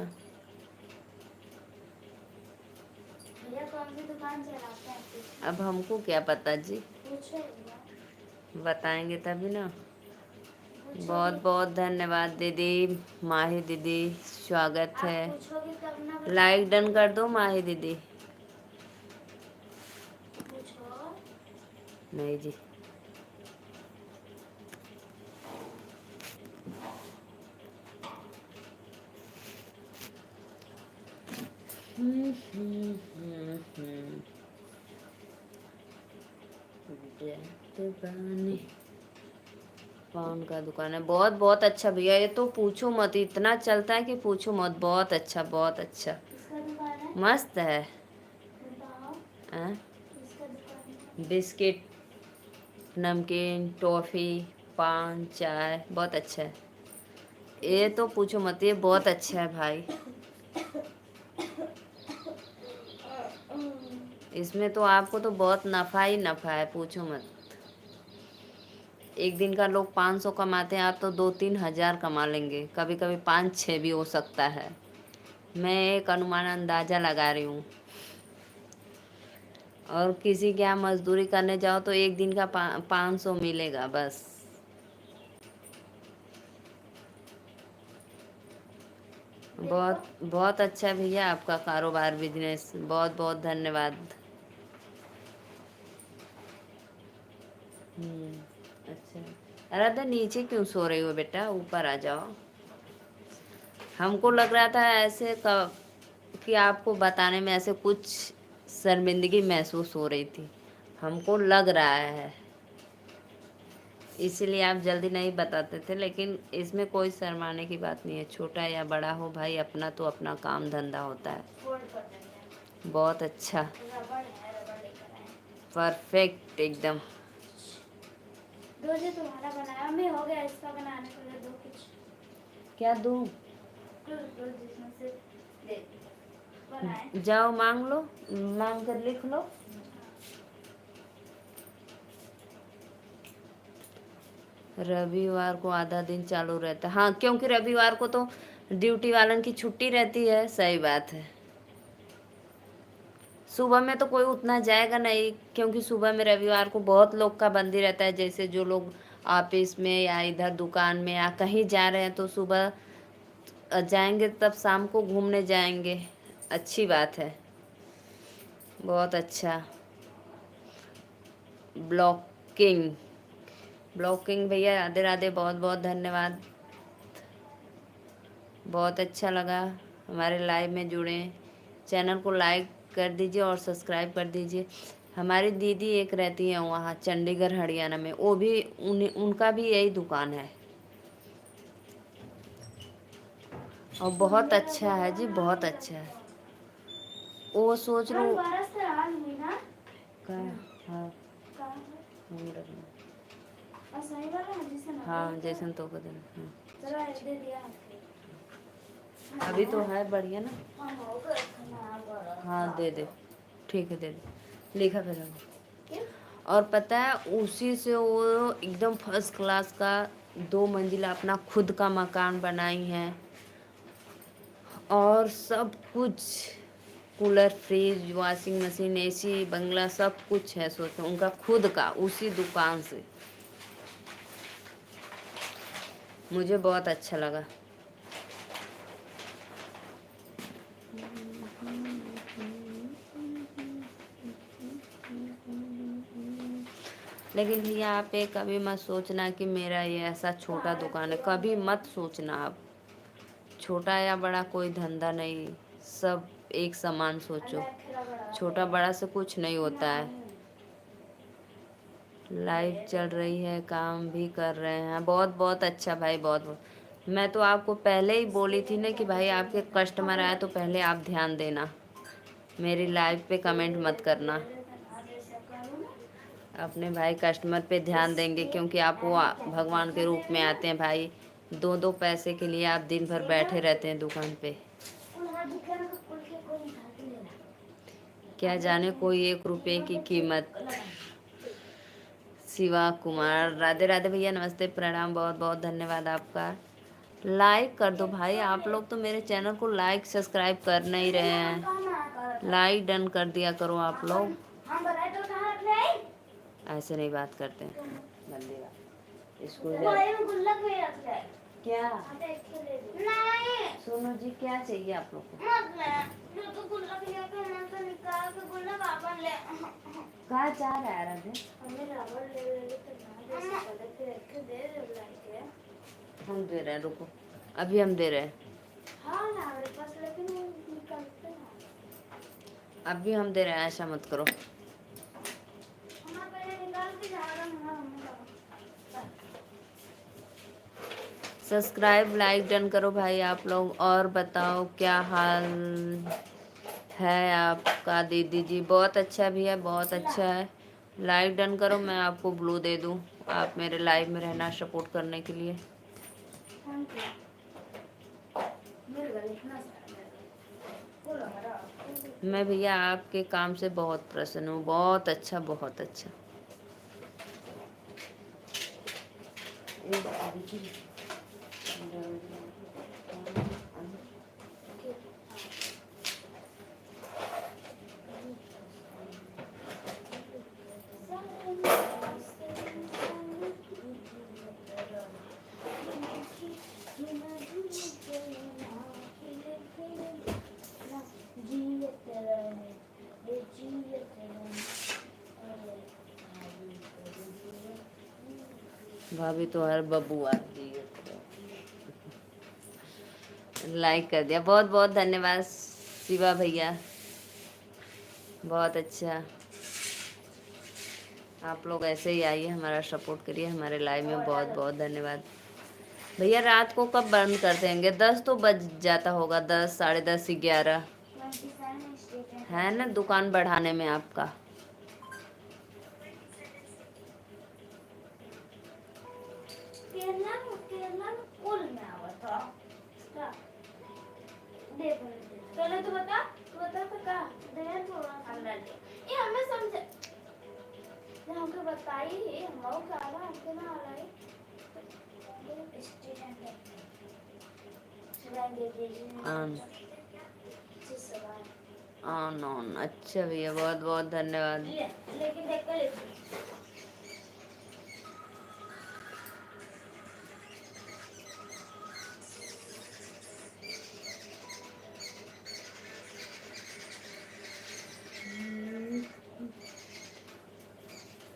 भैया कौन सी दुकान चलाते हैं? अब हमको क्या पता जी, पूछो भैया। बताएंगे तभी ना। पूछोगे? बहुत बहुत धन्यवाद दीदी, माही दीदी, स्वागत आप है। पूछोगे तब ना लाइक बताऊंगी। डन कर दो माही दीदी। पूछो। नहीं जी, पान का दुकान है, बहुत बहुत अच्छा भैया, ये तो पूछो मत, इतना चलता है कि पूछो मत, बहुत अच्छा बहुत अच्छा, किसका दुकान है? मस्त है। बताओ। हाँ? किसका दुकान है? बिस्किट, नमकीन, टॉफ़ी, पान, चाय, बहुत अच्छा है। ये तो पूछो मत, ये बहुत अच्छा है भाई। इसमें तो आपको तो बहुत नफ़ा ही नफ़ा है, पूछो मत। एक दिन का लोग 500 कमाते हैं, आप तो 2-3 हज़ार कमा लेंगे, कभी कभी 5-6 भी हो सकता है। मैं एक अनुमान अंदाज़ा लगा रही हूँ। और किसी के यहाँ मजदूरी करने जाओ तो एक दिन का 500 मिलेगा बस। बहुत बहुत अच्छा है भैया आपका कारोबार, बिजनेस, बहुत बहुत धन्यवाद। अच्छा, अरे नीचे क्यों सो रही हो बेटा, ऊपर आ जाओ। हमको लग रहा था ऐसे कि आपको बताने में ऐसे कुछ शर्मिंदगी महसूस हो रही थी, हमको लग रहा है, इसीलिए आप जल्दी नहीं बताते थे। लेकिन इसमें कोई शर्माने की बात नहीं है, छोटा या बड़ा हो भाई, अपना तो अपना काम धंधा होता है। फोल्ड कर देंगे। बहुत अच्छा, रबड़ है, रबड़ लेकर आए। परफेक्ट एकदम। दो जो तुम्हारा बनाया मैं हो गया, इसका बनाने के लिए दो कुछ। क्या दूँ? दो जिसमें से दे बनाए। जाओ मांग लो, मांग कर लिख लो। रविवार को आधा दिन चालू रहता है, हाँ, क्योंकि रविवार को तो ड्यूटी वालन की छुट्टी रहती है, सही बात है। सुबह में तो कोई उतना जाएगा नहीं, क्योंकि सुबह में रविवार को बहुत लोग का बंदी रहता है, जैसे जो लोग ऑफिस में या इधर दुकान में या कहीं जा रहे हैं तो सुबह जाएंगे, तब शाम को घूमने जाएंगे। अच्छी बात है, बहुत अच्छा। ब्लॉकिंग, ब्लॉकिंग भैया राधे राधे, बहुत बहुत धन्यवाद, बहुत अच्छा लगा हमारे लाइव में जुड़े। चैनल को लाइक कर दीजिए और सब्सक्राइब कर दीजिए। हमारी दीदी एक रहती हैं वहाँ चंडीगढ़ हरियाणा में, वो भी उनका भी यही दुकान है। और बहुत अच्छा है जी, बहुत अच्छा है। वो सोच लो बरस से हाल में ना का। हाँ का हम रखना। और सही वाला है जिसे ना हाँ जैसन तो कर देना। हाँ। चलो दे दिया अभी तो है बढ़िया ना। हम हो गए खाना बड़ा हाँ दे दे, ठीक है दे दे, लिखा फिर। क्यों और पता है उसी से वो एकदम फर्स्ट क्लास का 2 मंजिला अपना खुद का मकान बनाई हैं, और सब कुछ cooler fridge washing machine AC बंगला सब कुछ है। सोचो उनका खुद का उसी दुकान से। मुझे बहुत अच्छा लगा। लेकिन भैया आप ये कभी मत सोचना कि मेरा ये ऐसा छोटा दुकान है, कभी मत सोचना आप। छोटा या बड़ा कोई धंधा नहीं, सब एक समान सोचो। छोटा बड़ा से कुछ नहीं होता है। लाइफ चल रही है, काम भी कर रहे हैं। बहुत बहुत अच्छा भाई, बहुत बहुत। मैं तो आपको पहले ही बोली थी ना कि भाई आपके कस्टमर आए तो पहले आप ध्यान देना, मेरी लाइफ पे कमेंट मत करना। अपने भाई कस्टमर पे ध्यान देंगे, क्योंकि आप वो भगवान के रूप में आते हैं भाई। 2-2 पैसे के लिए आप दिन भर बैठे रहते हैं दुकान पे। क्या जाने कोई 1 रुपए की कीमत। शिवा कुमार, राधे राधे भैया, नमस्ते प्रणाम, बहुत बहुत धन्यवाद आपका। लाइक कर दो भाई, आप लोग तो मेरे चैनल को लाइक सब्सक्राइब कर नहीं रहे हैं। लाइक डन कर दिया करो आप लोग। ऐसे नहीं बात करते हैं, गंदी बात। स्कूल जा क्या सोनू जी, क्या चाहिए आप लोग को? कहाँ जा रहा है राधे? हम दे रहे हैं, रुको अभी हम दे रहे हैं। अभी हम दे रहे हैं, ऐसा मत करो। सब्सक्राइब लाइक डन करो भाई आप लोग। और बताओ क्या हाल है आपका दीदी जी? बहुत अच्छा भी है, बहुत अच्छा है। लाइक डन करो, मैं आपको ब्लू दे दूं, आप मेरे लाइव में रहना सपोर्ट करने के लिए। मैं भैया आपके काम से बहुत प्रसन्न हूँ, बहुत अच्छा बहुत अच्छा। भाभी तो हर बबू आती है। लाइक कर दिया, बहुत बहुत धन्यवाद शिवा भैया, बहुत अच्छा। आप लोग ऐसे ही आइए, हमारा सपोर्ट करिए हमारे लाइव में। बहुत बहुत धन्यवाद भैया। रात को कब बंद कर देंगे? 10 तो बज जाता होगा, 10 10:30 11 है ना दुकान बढ़ाने में आपका। पहले तो बता तो का दे थोड़ा सा ये हमें समझ हमको बताई है हम लोग ज्यादा हमको ना आ रहा है स्टूडेंट है ऑन ऑन। अच्छा भैया, बहुत बहुत धन्यवाद। लेकिन देख कर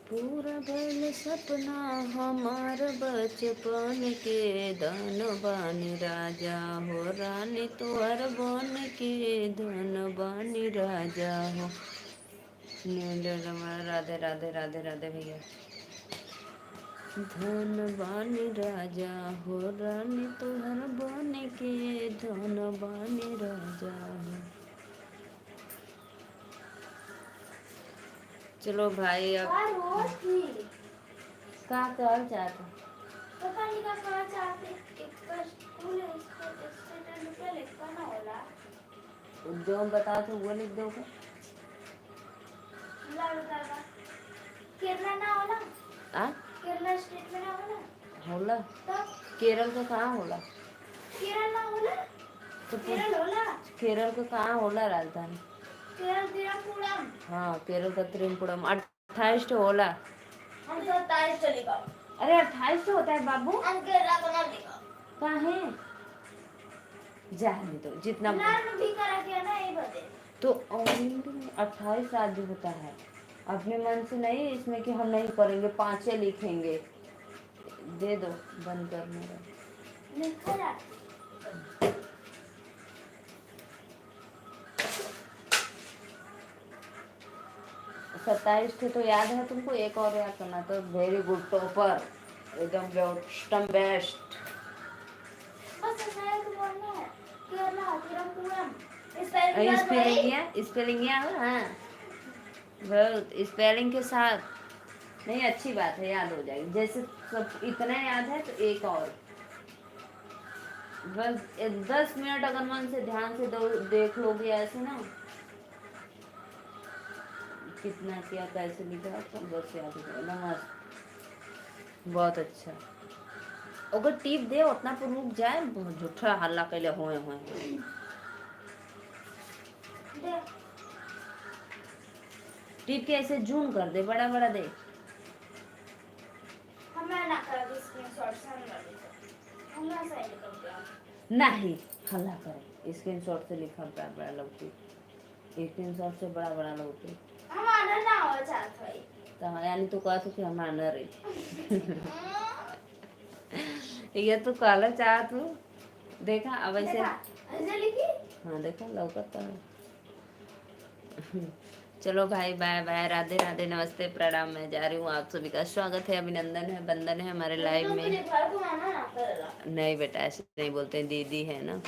पूरा भइल सपना हमार बचपन के, धन बानी राजा हो रानी तोहर बन के, धन बानी राजा हो। राधे राधे राधे राधे भैया। धन बानी राजा हो रानी तोहर बने के, धन बानी राजा हो। चलो भाई अब यार वो थी का कर जाता। पता नहीं का कहाँ चाहते एक पर स्कूल है इसको स्टेटस पे लिखा ना होला जो बता तो वो लिख दो। ला बतावा केरला ना होला आ केरला स्टेट में ना होला होला तब केरल का कहाँ होला? केरल ना होला तो केरल होला केरल का कहाँ होला राजधानी? केरल तिरुवनंतपुरम हाँ केरल का त्रिपुरम 28 तो होला। हम तो 27 चलेगा अरे 28 तो होता है बाबू। हम केरला का नाम लिखा कहाँ है? जाने दो जितना नाम भी करा के ना ये बते तो 28 राज्य होता है। अपने मन से नहीं इसमें कि हम नहीं करेंगे, 5 लिखेंगे। दे दो बंद करने का। लिखा जा 27 थे तो याद है तुमको? एक और याद करना तो वेरी गुड टॉपर एकदम बेस्ट। बस ऐसा है तो बोलना है केरला तिरुवनंतपुरम स्पेलिंग हाँ बहुत स्पेलिंग के साथ नहीं। अच्छी बात है याद हो जाएगी। जैसे सब इतना याद है तो एक और बस 10 मिनट अगर मन से ध्यान से देख लोगे ऐसे ना कितना क्या कैसे लिखा तो बस याद हो जाएगा। मस्त बहुत अच्छा। अगर टिप दे उतना पर रुक जाए झूठा हल्ला कैले होए टिप के ऐसे जूम कर दे, बड़ा बड़ा दे। हमें ना कर स्क्रीनशॉट से हम ना सही कर दिया नहीं हल्ला करे स्क्रीनशॉट से लिखा बड़ा बड़ा लगती, स्क्रीनशॉट से बड़ा बड़ा लगती। हमारा ना हो चाहता है तो यानी तो कहा कि हम आना रही ये तो काला चाह तू देखा अब ऐसे ऐसे लिखी हाँ देखा लौकता है। चलो भाई बाय बाय, राधे राधे, नमस्ते, प्रणाम। मैं जा रही हूँ। आप सभी का स्वागत है, अभिनंदन है, वंदन है हमारे लाइव में। घर को आना ना करेगा नहीं बेटा ऐसे नहीं बोलते, दीदी है ना।